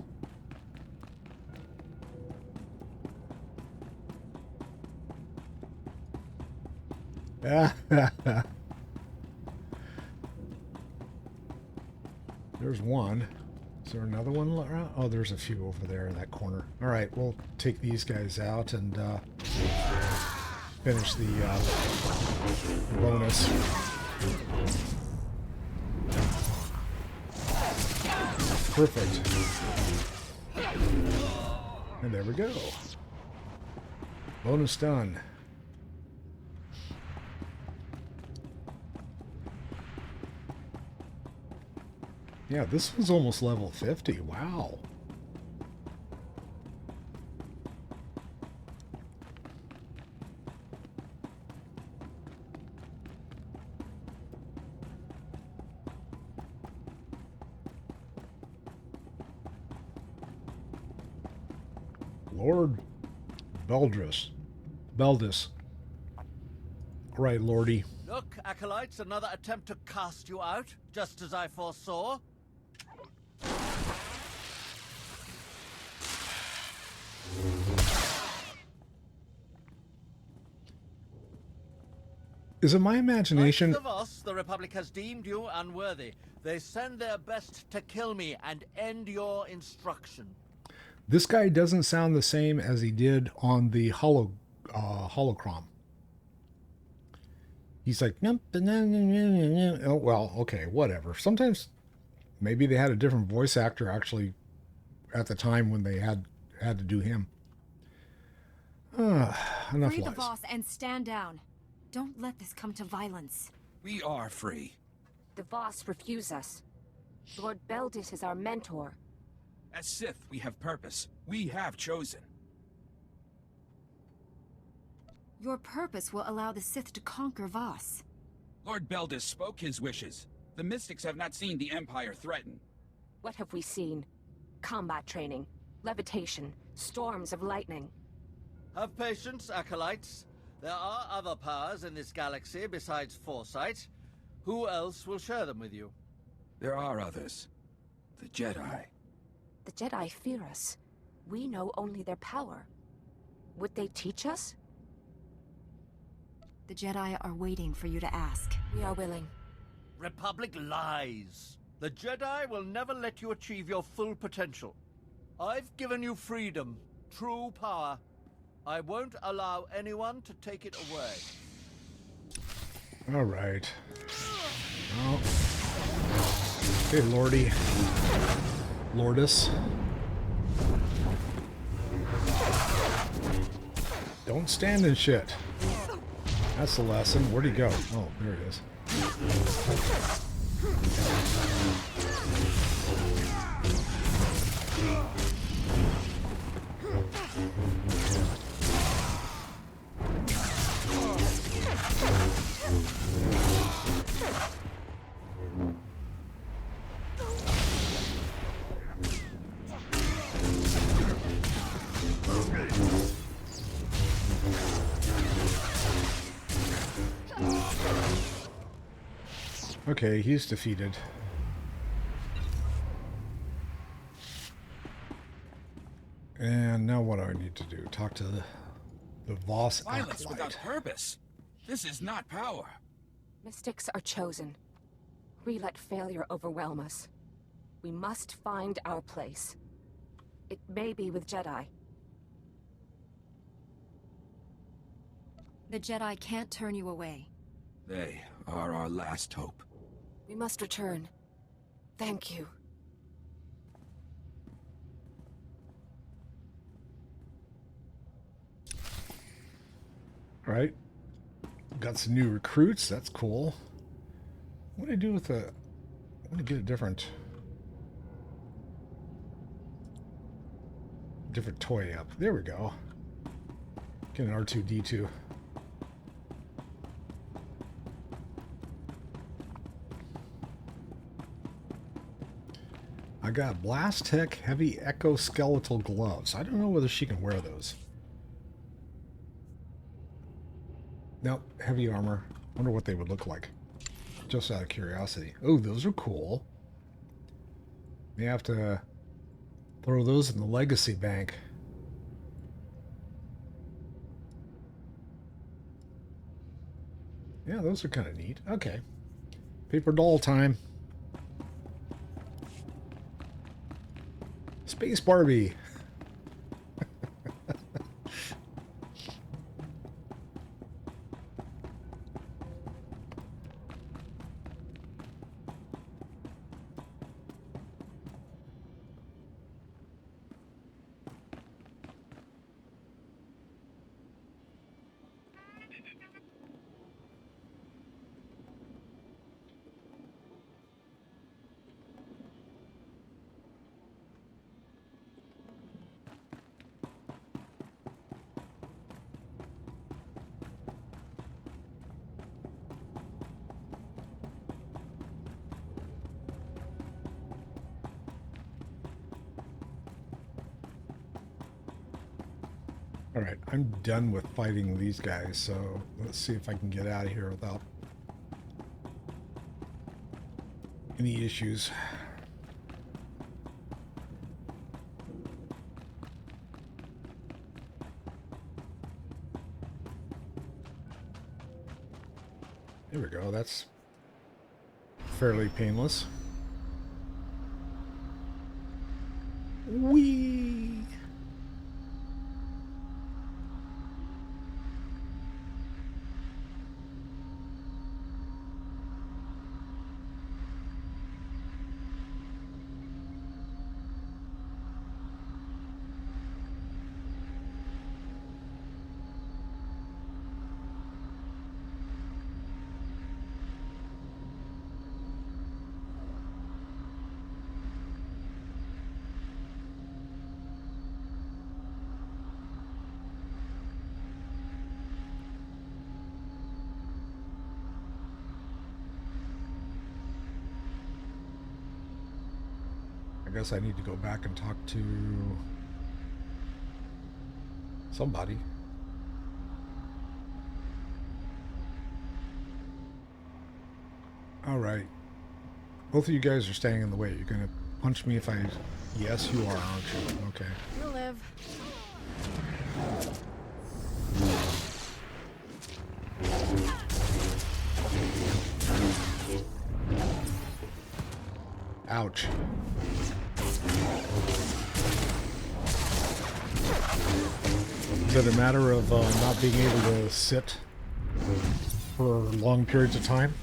There's one. Is there another one around? Oh, there's a few over there in that corner. All right, we'll take these guys out and finish the bonus. Perfect. And there we go. Bonus done. Yeah, this was almost level 50. Wow. Lord Beldris. Beldis. All right, Lordy. Look, Acolytes, another attempt to cast you out, just as I foresaw. Is it my imagination? Like the Voss, the Republic has deemed you unworthy. They send their best to kill me and end your instruction. This guy doesn't sound the same as he did on the holocron. He's like, nope, oh, well, okay, whatever. Sometimes maybe they had a different voice actor actually at the time when they had to do him. Enough Free the lies. Voss and stand down. Don't let this come to violence. We are free. The Voss refuse us. Lord Beldis is our mentor. As Sith, we have purpose. We have chosen. Your purpose will allow the Sith to conquer Voss. Lord Beldis spoke his wishes. The Mystics have not seen the Empire threaten. What have we seen? Combat training, levitation, storms of lightning. Have patience, Acolytes. There are other powers in this galaxy besides Foresight. Who else will share them with you? There are others. The Jedi. The Jedi fear us. We know only their power. Would they teach us? The Jedi are waiting for you to ask. We are willing. Republic lies. The Jedi will never let you achieve your full potential. I've given you freedom, true power. I won't allow anyone to take it away. All right. Well, hey, Lordy. Lordis. Don't stand in shit. That's the lesson. Where'd he go? Oh, there it is. Okay, he's defeated. And now what do I need to do? Talk to the Voss Violence acolyte. without purpose. This is not power. Mystics are chosen. We let failure overwhelm us. We must find our place. It may be with Jedi. The Jedi can't turn you away. They are our last hope. We must return. Thank you. All right. Got some new recruits. That's cool. What do I do with the... I want to get a different toy up. There we go. Get an R2-D2. I got Blast Tech Heavy Exoskeletal Gloves. I don't know whether she can wear those. Nope, heavy armor. Wonder what they would look like. Just out of curiosity. Oh, those are cool. May have to throw those in the legacy bank. Yeah, those are kind of neat. Okay. Paper doll time. Space Barbie. Alright, I'm done with fighting these guys, so let's see if I can get out of here without any issues. There we go, that's fairly painless. Whee! I guess I need to go back and talk to somebody. All right. Both of you guys are standing in the way. You're going to punch me if I... Yes, you are, aren't you? Okay. You'll live. Ouch. Is it a matter of not being able to sit for long periods of time?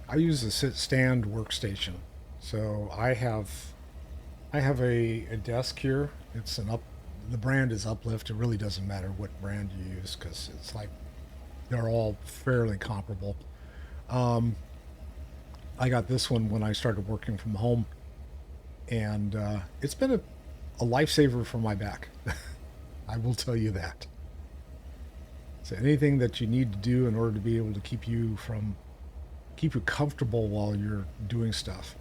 I use a sit-stand workstation, so I have a desk here. It's an up. The brand is Uplift. It really doesn't matter what brand you use because it's like they're all fairly comparable. I got this one when I started working from home, and it's been a lifesaver for my back. I will tell you that. So anything that you need to do in order to be able to keep you comfortable while you're doing stuff.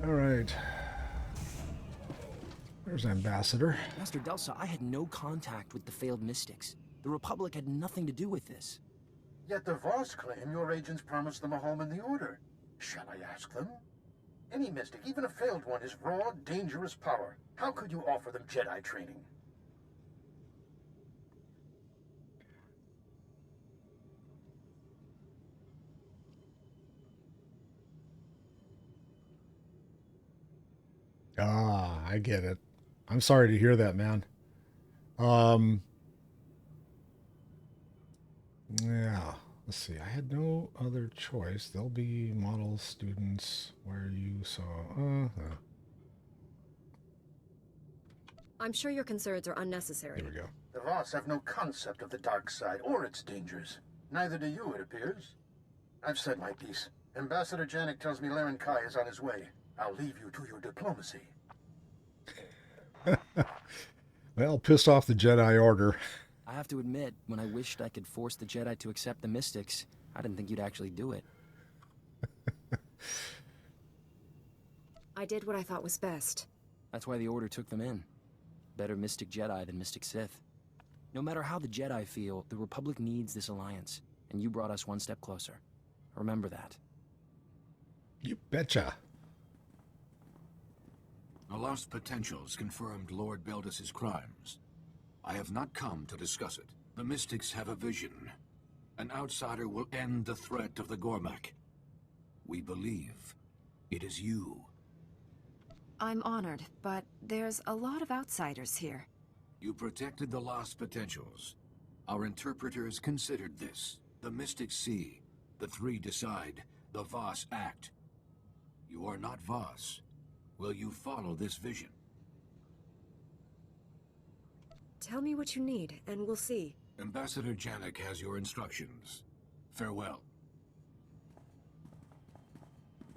All right. There's Ambassador. Master Delsa, I had no contact with the failed mystics. The Republic had nothing to do with this. Yet the Voss claim your agents promised them a home in the Order. Shall I ask them? Any mystic, even a failed one, is raw, dangerous power. How could you offer them Jedi training? Ah, I get it. I'm sorry to hear that, man. Yeah. Let's see. I had no other choice. There'll be model students where you saw. I'm sure your concerns are unnecessary. Here we go. The Voss have no concept of the dark side or its dangers. Neither do you, it appears. I've said my piece. Ambassador Janik tells me Laren Kai is on his way. I'll leave you to your diplomacy. Well, pissed off the Jedi Order. I have to admit, when I wished I could force the Jedi to accept the Mystics, I didn't think you'd actually do it. I did what I thought was best. That's why the Order took them in. Better Mystic Jedi than Mystic Sith. No matter how the Jedi feel, the Republic needs this alliance, and you brought us one step closer. Remember that. You betcha. The lost potentials confirmed Lord Beldis's crimes. I have not come to discuss it. The Mystics have a vision. An outsider will end the threat of the Gormak. We believe it is you. I'm honored, but there's a lot of outsiders here. You protected the lost potentials. Our interpreters considered this. The Mystics see. The three decide. The Voss act. You are not Voss. Will you follow this vision? Tell me what you need, and we'll see. Ambassador Janik has your instructions. Farewell.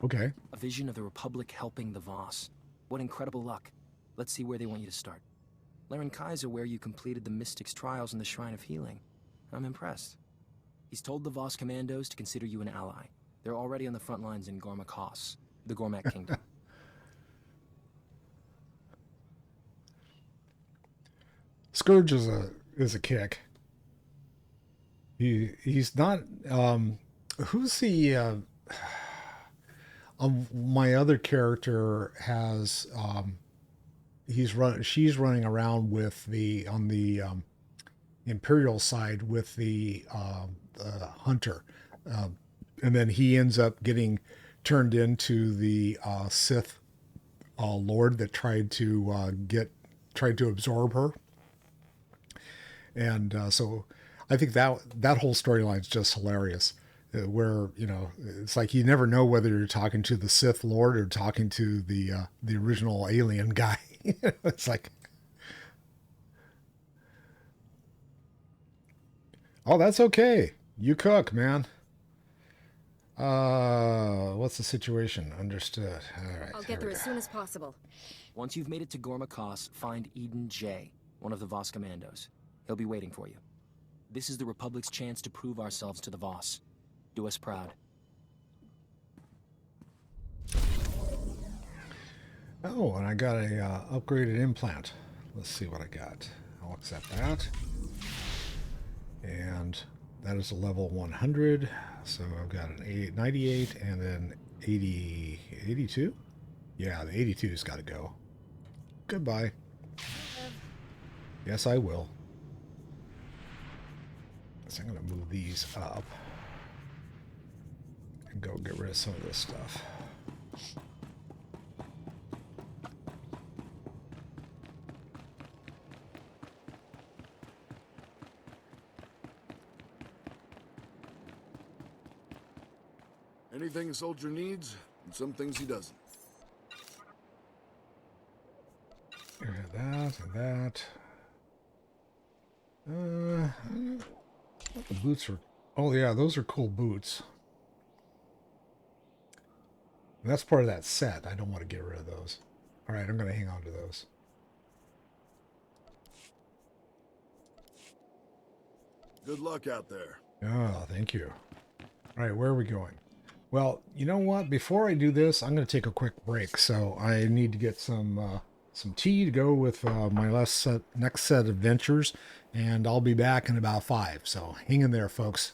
Okay. A vision of the Republic helping the Voss. What incredible luck. Let's see where they want you to start. Laren Kai's aware you completed the Mystics' trials in the Shrine of Healing. I'm impressed. He's told the Voss commandos to consider you an ally. They're already on the front lines in Gormak, the Gormak Kingdom. Scourge is a kick. He's not. Who's the? My other character has. She's running around with on the Imperial side with the hunter, and then he ends up getting turned into the Sith Lord that tried to absorb her. And so I think that whole storyline is just hilarious, where, it's like you never know whether you're talking to the Sith Lord or talking to the original alien guy. It's like, oh, that's okay. You cook, man. What's the situation? Understood. All right. I'll get there as soon as possible. Once you've made it to Gormak, find Eden J, one of the Voss commandos. He'll be waiting for you. This is the Republic's chance to prove ourselves to the Voss. Do us proud. Oh, and I got a upgraded implant. Let's see what I got. I'll accept that. And that is a level 100. So I've got an 98 and then 82? Yeah, the 82's got to go. Goodbye. Yes, I will. So I'm going to move these up and go get rid of some of this stuff. Anything a soldier needs, and some things he doesn't. That and that. The boots are... Oh, yeah, those are cool boots. And that's part of that set. I don't want to get rid of those. All right, I'm going to hang on to those. Good luck out there. Oh, thank you. All right, where are we going? Well, you know what? Before I do this, I'm going to take a quick break. So I need to get some tea to go with my next set of adventures, and I'll be back in about 5. So hang in there, folks.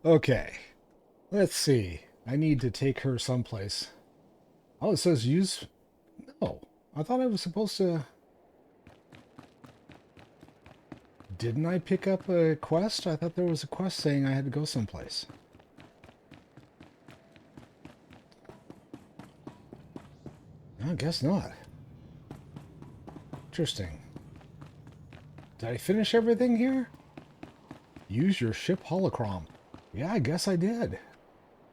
Okay, let's see. I need to take her someplace. Oh, it says use... No, I thought I was supposed to... Didn't I pick up a quest? I thought there was a quest saying I had to go someplace. I guess not. Interesting. Did I finish everything here? Use your ship holocron. Yeah, I guess I did.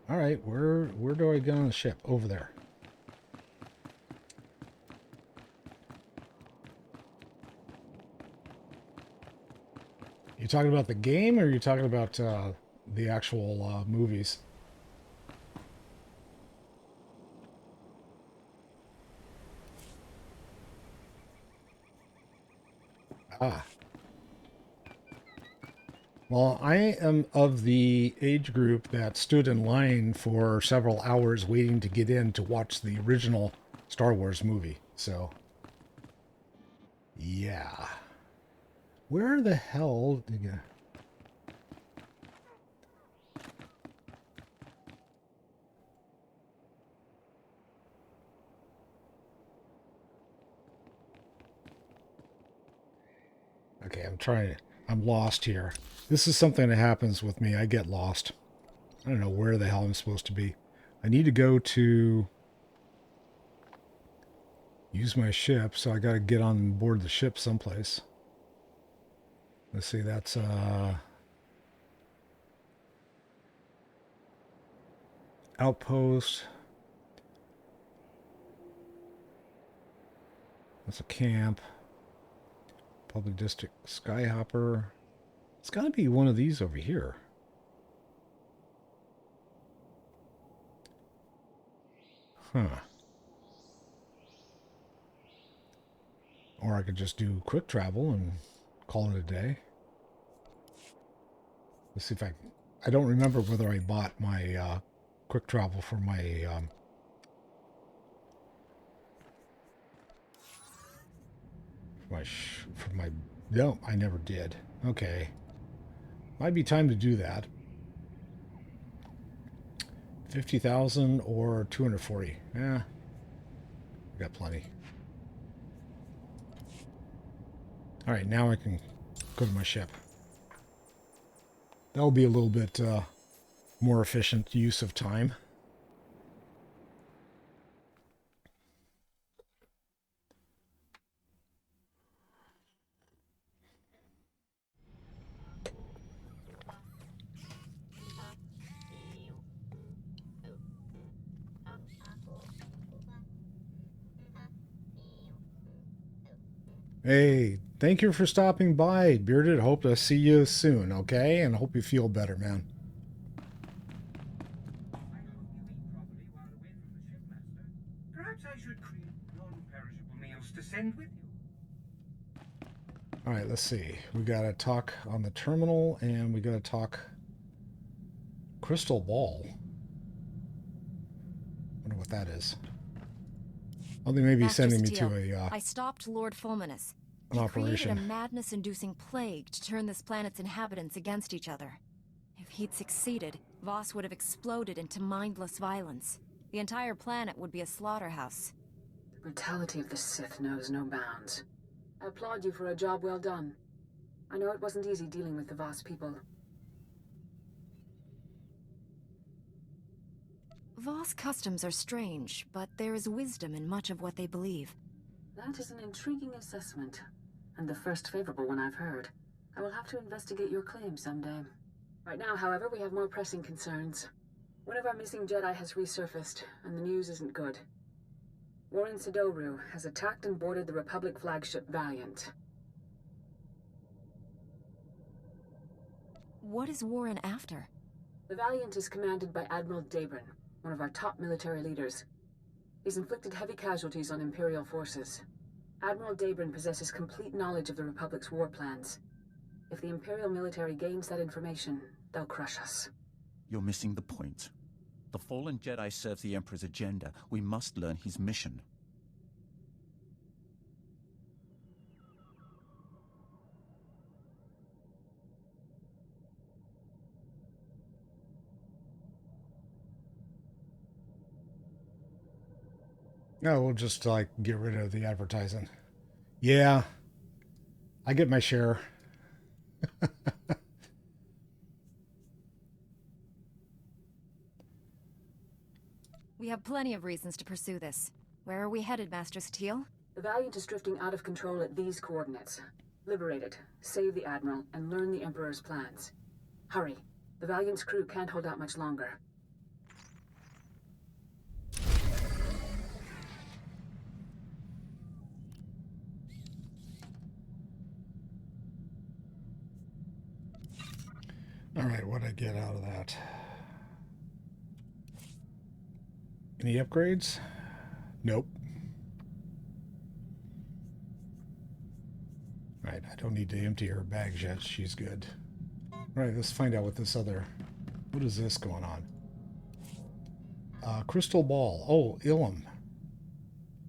Alright, where do I get on the ship? Over there. You talking about the game, or are you talking about the actual movies? Ah. Well, I am of the age group that stood in line for several hours waiting to get in to watch the original Star Wars movie. So, yeah. Where the hell did you... Okay, I'm lost here. This is something that happens with me. I get lost. I don't know where the hell I'm supposed to be. I need to go to... use my ship, so I got to get on board the ship someplace. Let's see, that's... outpost. That's a camp. Public District Skyhopper. It's got to be one of these over here. Huh. Or I could just do quick travel and call it a day. Let's see if I don't remember whether I bought my quick travel for my no, I never did. Okay. Might be time to do that. 50,000 or 240. Yeah. We got plenty. All right, now I can go to my ship. That'll be a little bit more efficient use of time. Hey, thank you for stopping by, Bearded. Hope to see you soon, okay? And hope you feel better, man. Perhaps I should create non-perishable meals to send with you. All right, let's see. We got to talk on the terminal, and we got to talk crystal ball. Wonder what that is. I think maybe sending me to a I stopped Lord Fulminus. an He operation. created a madness-inducing plague to turn this planet's inhabitants against each other. If he'd succeeded, Voss would have exploded into mindless violence. The entire planet would be a slaughterhouse. The brutality of the Sith knows no bounds. I applaud you for a job well done. I know it wasn't easy dealing with the Voss people. Voss customs are strange, but there is wisdom in much of what they believe. That is an intriguing assessment, and the first favorable one I've heard. I will have to investigate your claim someday. Right now, however, we have more pressing concerns. One of our missing Jedi has resurfaced, and the news isn't good. Warren Sidoru has attacked and boarded the Republic flagship Valiant. What is Warren after? The Valiant is commanded by Admiral Dabrin, one of our top military leaders. He's inflicted heavy casualties on Imperial forces. Admiral Dabrin possesses complete knowledge of the Republic's war plans. If the Imperial military gains that information, they'll crush us. You're missing the point. The fallen Jedi serves the Emperor's agenda. We must learn his mission. No, we'll just like get rid of the advertising. Yeah, I get my share. We have plenty of reasons to pursue this. Where are we headed, Master Steele? The Valiant is drifting out of control at these coordinates. Liberate it, save the Admiral, and learn the Emperor's plans. Hurry. The Valiant's crew can't hold out much longer. All right, what'd I get out of that? Any upgrades? Nope. All right, I don't need to empty her bags yet. She's good. All right, let's find out what this other... What is this going on? Crystal Ball. Oh, Ilum.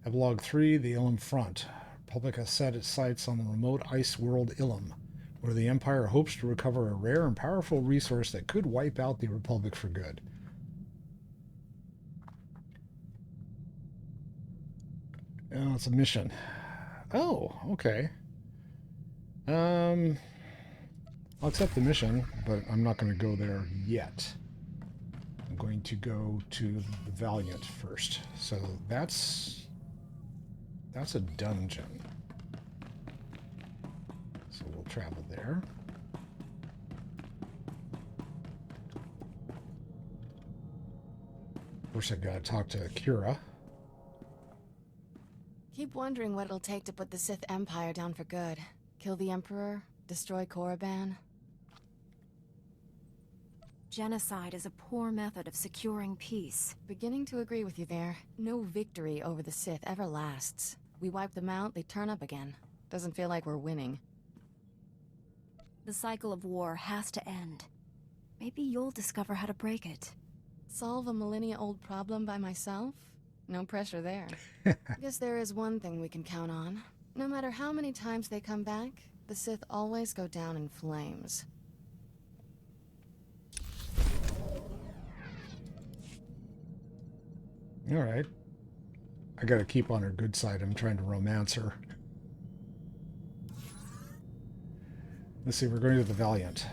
Epilogue 3, the Ilum Front. Republic has set its sights on the remote ice world Ilum, where the Empire hopes to recover a rare and powerful resource that could wipe out the Republic for good. Oh, it's a mission. Oh, okay. I'll accept the mission, but I'm not going to go there yet. I'm going to go to the Valiant first. So that's a dungeon. So we'll travel there. Of course, I gotta talk to Kira. Keep wondering what it'll take to put the Sith Empire down for good. Kill the Emperor, destroy Korriban. Genocide is a poor method of securing peace. Beginning to agree with you there. No victory over the Sith ever lasts. We wipe them out, they turn up again. Doesn't feel like we're winning. The cycle of war has to end. Maybe you'll discover how to break it. Solve a millennia-old problem by myself? No pressure there. Guess there is one thing we can count on. No matter how many times they come back, the Sith always go down in flames. All right. I gotta keep on her good side. I'm trying to romance her. Let's see, we're going to the Valiant.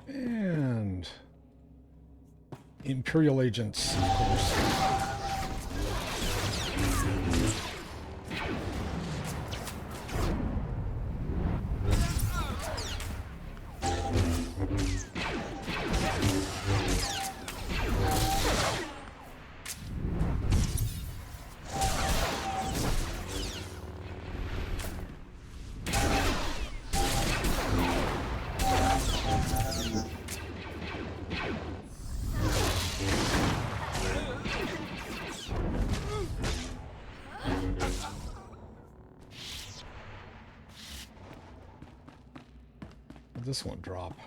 And Imperial agents, of course. This one drop.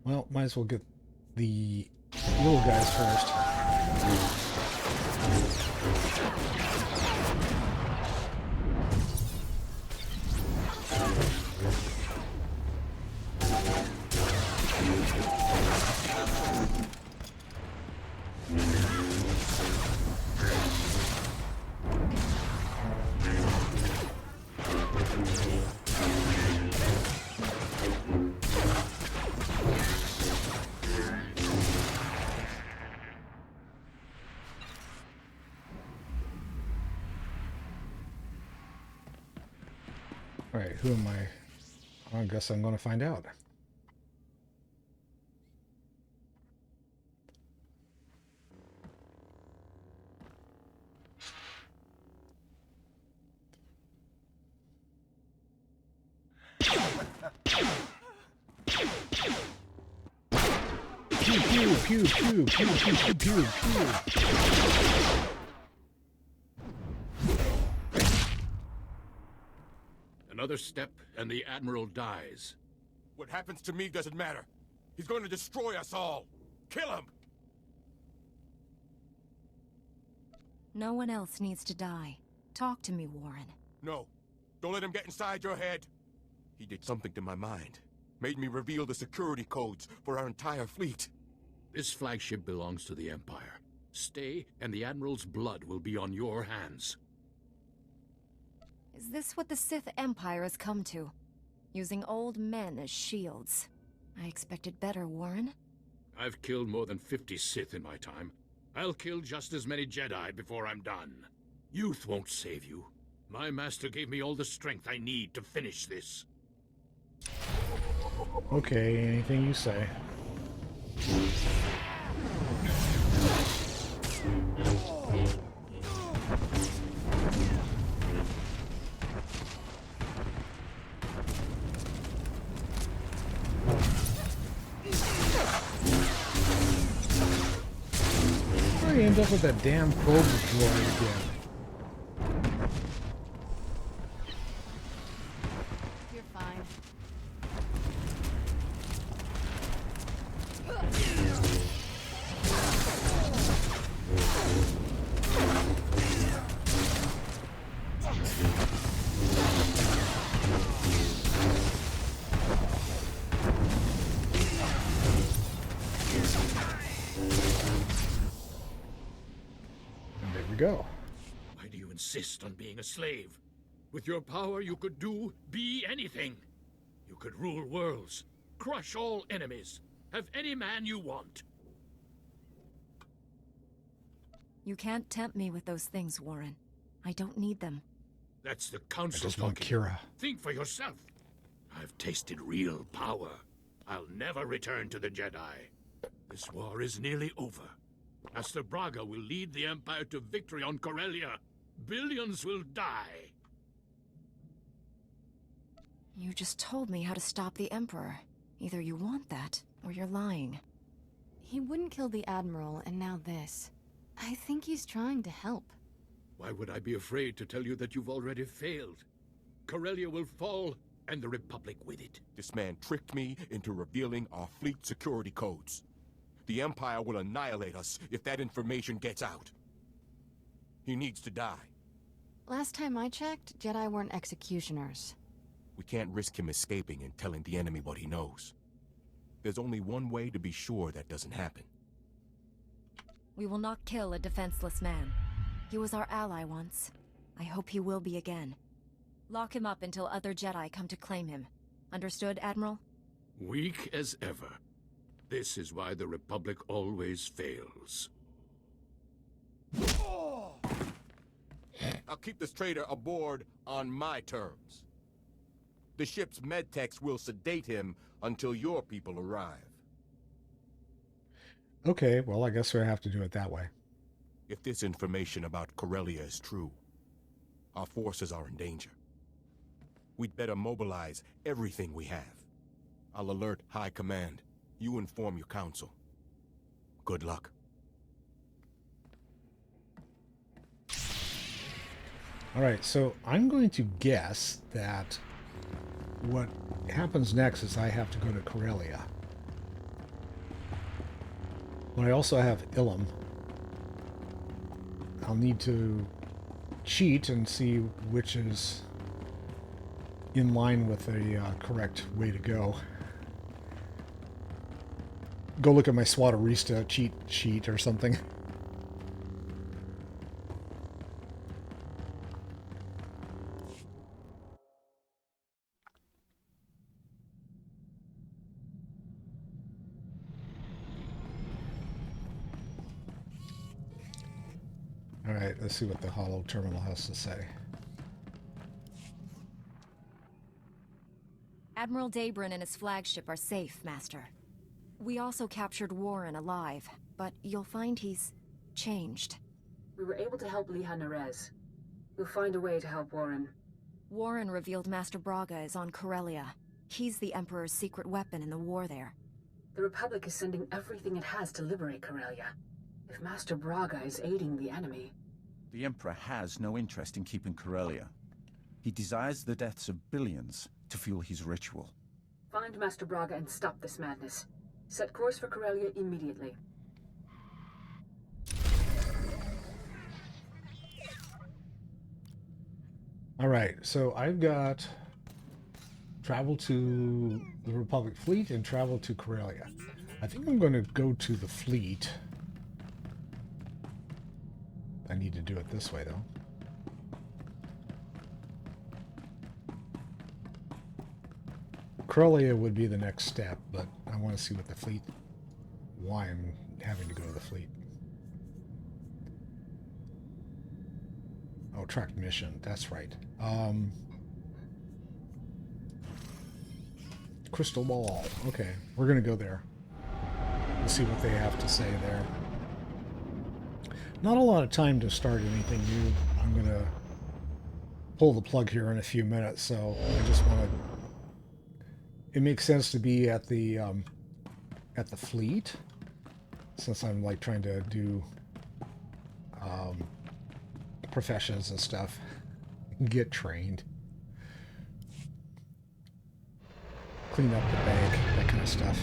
Well, might as well get the little guys first. All right, who am I? I guess I'm going to find out. pew, pew, pew, pew, pew, pew, pew, pew. Another step, and the Admiral dies. What happens to me doesn't matter. He's going to destroy us all. Kill him! No one else needs to die. Talk to me, Warren. No. Don't let him get inside your head. He did something to my mind. Made me reveal the security codes for our entire fleet. This flagship belongs to the Empire. Stay, and the Admiral's blood will be on your hands. Is this what the Sith Empire has come to? Using old men as shields. I expected better, Warren. I've killed more than 50 Sith in my time. I'll kill just as many Jedi before I'm done. Youth won't save you. My master gave me all the strength I need to finish this. Okay, anything you say. I end up with that damn probe droid again. You're fine. Go. Why do you insist on being a slave? With your power, you could be anything. You could rule worlds, crush all enemies, have any man you want. You can't tempt me with those things, Warren. I don't need them. That's the Council I just want talking. Kira. Think for yourself. I've tasted real power. I'll never return to the Jedi. This war is nearly over. Master Braga will lead the Empire to victory on Corellia. Billions will die. You just told me how to stop the Emperor. Either you want that, or you're lying. He wouldn't kill the Admiral, and now this. I think he's trying to help. Why would I be afraid to tell you that you've already failed? Corellia will fall, and the Republic with it. This man tricked me into revealing our fleet security codes. The Empire will annihilate us if that information gets out. He needs to die. Last time I checked, Jedi weren't executioners. We can't risk him escaping and telling the enemy what he knows. There's only one way to be sure that doesn't happen. We will not kill a defenseless man. He was our ally once. I hope he will be again. Lock him up until other Jedi come to claim him. Understood, Admiral? Weak as ever. This is why the Republic always fails. I'll keep this traitor aboard on my terms. The ship's medtechs will sedate him until your people arrive. Okay, well, I guess we have to do it that way. If this information about Corellia is true, our forces are in danger. We'd better mobilize everything we have. I'll alert High Command. You inform your council. Good luck. Alright, so I'm going to guess that what happens next is I have to go to Corellia. But I also have Ilum. I'll need to cheat and see which is in line with the correct way to go. Go look at my SWTOR cheat sheet or something. Alright, let's see what the holo terminal has to say. Admiral Daybrin and his flagship are safe, Master. We also captured Warren alive, but you'll find he's changed. We were able to help Liha Nerez. We'll find a way to help Warren. Warren revealed Master Braga is on Corellia. He's the Emperor's secret weapon in the war there. The Republic is sending everything it has to liberate Corellia. If Master Braga is aiding the enemy... The Emperor has no interest in keeping Corellia. He desires the deaths of billions to fuel his ritual. Find Master Braga and stop this madness. Set course for Corellia immediately. All right, so I've got travel to the Republic fleet and travel to Corellia. I think I'm going to go to the fleet. I need to do it this way, though. Corellia would be the next step, but I want to see what the fleet... why I'm having to go to the fleet. Oh, tracked mission. That's right. Crystal Ball. Okay, we're going to go there. We'll see what they have to say there. Not a lot of time to start anything new. I'm going to pull the plug here in a few minutes, so I just want to... It makes sense to be at the fleet, since I'm like trying to do professions and stuff. Get trained. Clean up the bank, that kind of stuff.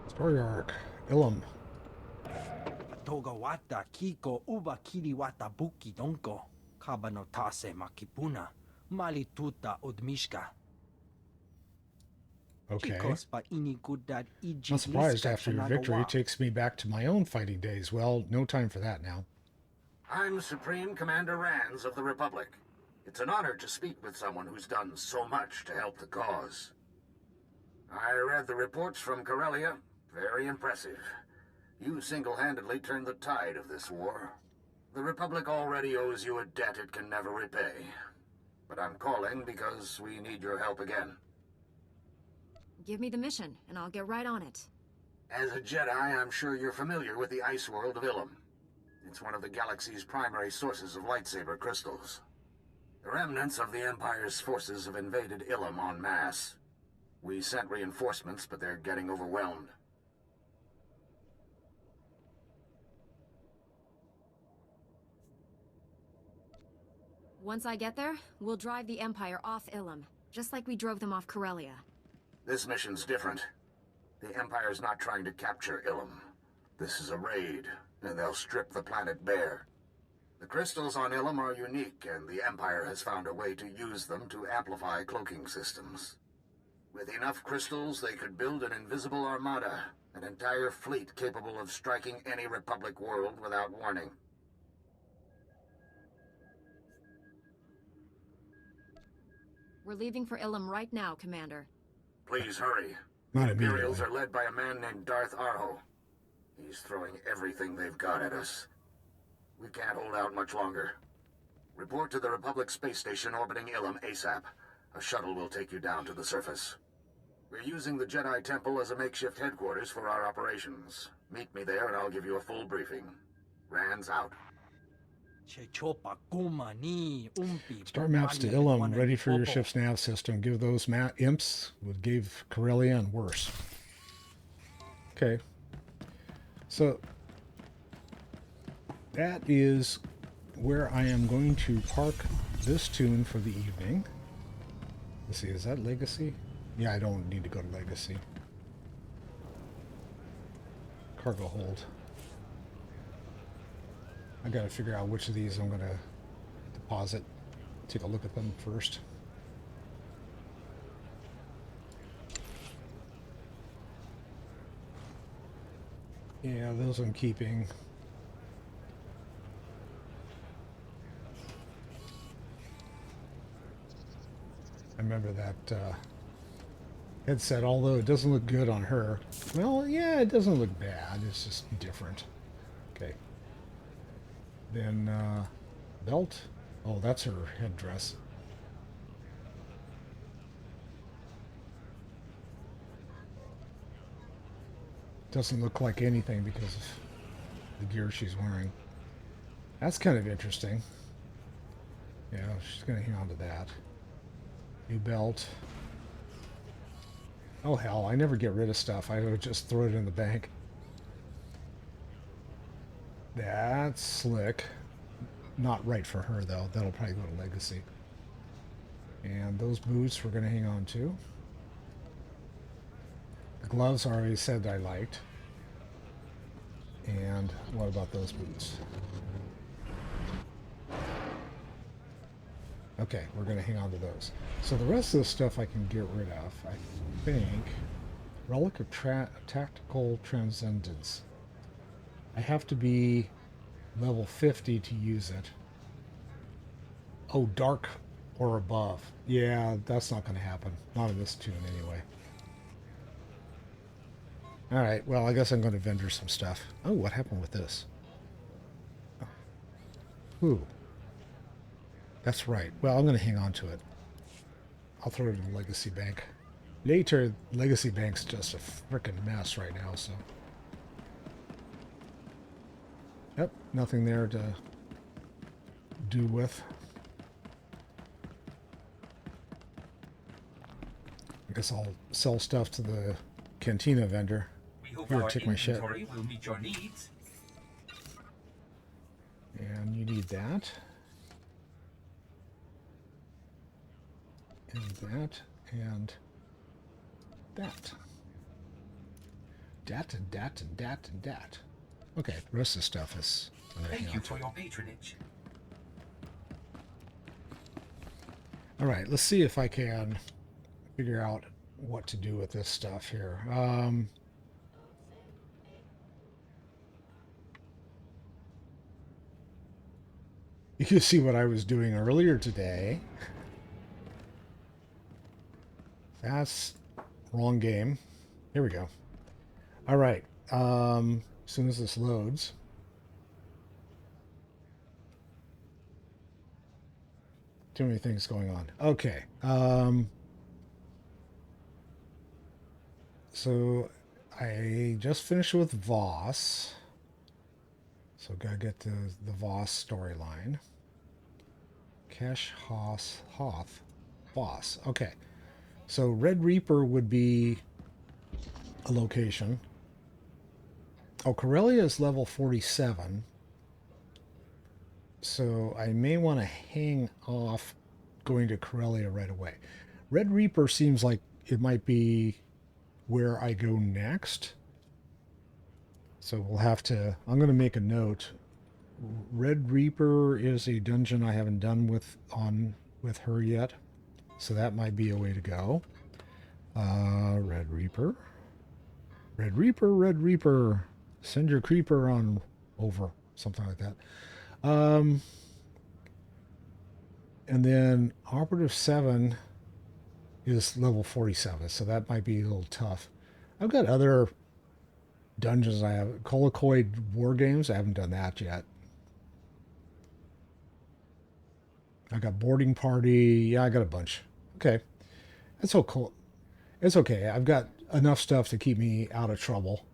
Story arc. Ilum. Togawata kiko uba kiriwata buki donko. Kabano tase makipuna. Malituta odmishka. Okay. Not surprised after your victory takes me back to my own fighting days. Well, no time for that now. I'm Supreme Commander Rands of the Republic. It's an honor to speak with someone who's done so much to help the cause. I read the reports from Corellia. Very impressive. You single-handedly turned the tide of this war. The Republic already owes you a debt it can never repay. But I'm calling because we need your help again. Give me the mission, and I'll get right on it. As a Jedi, I'm sure you're familiar with the ice world of Ilum. It's one of the galaxy's primary sources of lightsaber crystals. The remnants of the Empire's forces have invaded Ilum en masse. We sent reinforcements, but they're getting overwhelmed. Once I get there, we'll drive the Empire off Ilum, just like we drove them off Corellia. This mission's different. The Empire's not trying to capture Ilum. This is a raid, and they'll strip the planet bare. The crystals on Ilum are unique, and the Empire has found a way to use them to amplify cloaking systems. With enough crystals, they could build an invisible armada, an entire fleet capable of striking any Republic world without warning. We're leaving for Ilum right now, Commander. Please hurry. Not The Imperials immediately. are led by a man named Darth Arho. He's throwing everything they've got at us. We can't hold out much longer. Report to the Republic space station orbiting Ilum ASAP. A shuttle will take you down to the surface. We're using the Jedi Temple as a makeshift headquarters for our operations. Meet me there and I'll give you a full briefing. Rands out. Start maps to Ilum, ready for your ship's nav system. Give those imps what gave Corellia and worse. Okay. So, that is where I am going to park this tune for the evening. Let's see, is that Legacy? Yeah, I don't need to go to Legacy. Cargo hold. I gotta figure out which of these I'm gonna deposit. Take a look at them first. Yeah, those I'm keeping. I remember that headset, although it doesn't look good on her. Well, yeah, it doesn't look bad. It's just different. Okay. Then belt. Oh, that's her headdress. Doesn't look like anything because of the gear she's wearing. That's kind of interesting. Yeah, she's going to hang on to that. New belt. Oh hell, I never get rid of stuff. I would just throw it in the bank. That's slick. Not right for her though. That'll probably go to Legacy. And those boots we're going to hang on to. The gloves I already said I liked. And what about those boots? Okay, we're going to hang on to those. So the rest of the stuff I can get rid of, I think. Relic of Tactical Transcendence. I have to be level 50 to use it. Oh, dark or above. Yeah, that's not going to happen. Not in this tune, anyway. Alright, well, I guess I'm going to vendor some stuff. Oh, what happened with this? Ooh. That's right. Well, I'm going to hang on to it. I'll throw it in the Legacy Bank. Later, Legacy Bank's just a frickin' mess right now, so... Yep, nothing there to do with. I guess I'll sell stuff to the Cantina vendor. We hope Here, our take my shit. inventory will meet your needs. And you need that. And that. And that. Dat and dat and dat and dat. Okay, the rest of the stuff is... Thank you for your patronage. Alright, let's see if I can figure out what to do with this stuff here. You can see what I was doing earlier today. That's wrong game. Here we go. All right. As soon as this loads. Too many things going on. Okay. So I just finished with Voss. So gotta get to the Voss storyline. Kesh Hoth Voss. Okay. So Red Reaper would be a location. Oh, Corellia is level 47. So I may want to hang off going to Corellia right away. Red Reaper seems like it might be where I go next. So we'll have to... I'm going to make a note. Red Reaper is a dungeon I haven't done with her yet. So that might be a way to go. Red Reaper. Red Reaper, Red Reaper. Send your creeper on over. Something like that. And then Operative 7 is level 47. So that might be a little tough. I've got other dungeons I have. Colocoid War Games. I haven't done that yet. I got Boarding Party. Yeah, I got a bunch. Okay. That's so cool. It's okay. I've got enough stuff to keep me out of trouble.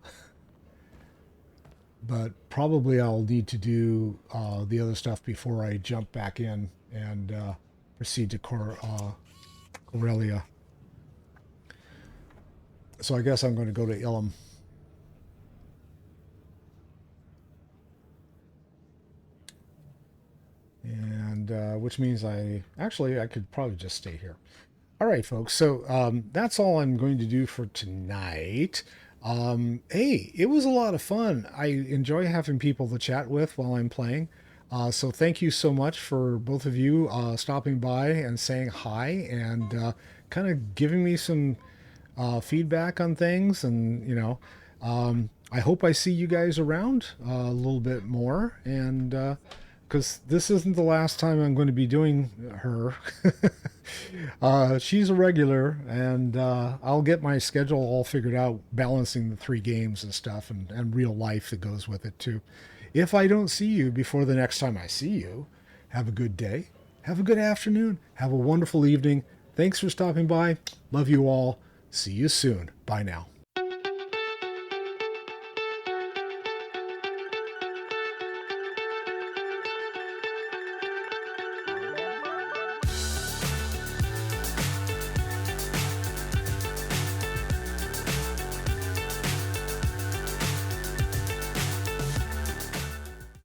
But probably I'll need to do the other stuff before I jump back in and proceed to Corellia. So I guess I'm going to go to Ilum. And which means I could probably just stay here. All right, folks. So that's all I'm going to do for tonight. Hey, it was a lot of fun. I enjoy having people to chat with while I'm playing. So thank you so much for both of you stopping by and saying hi and kind of giving me some feedback on things. And, you know, I hope I see you guys around a little bit more, and because this isn't the last time I'm going to be doing her. She's a regular, and I'll get my schedule all figured out, balancing the 3 games and stuff, and real life that goes with it too. If I don't see you before the next time I see you, have a good day, have a good afternoon, have a wonderful evening. Thanks for stopping by. Love you all. See you soon. Bye now.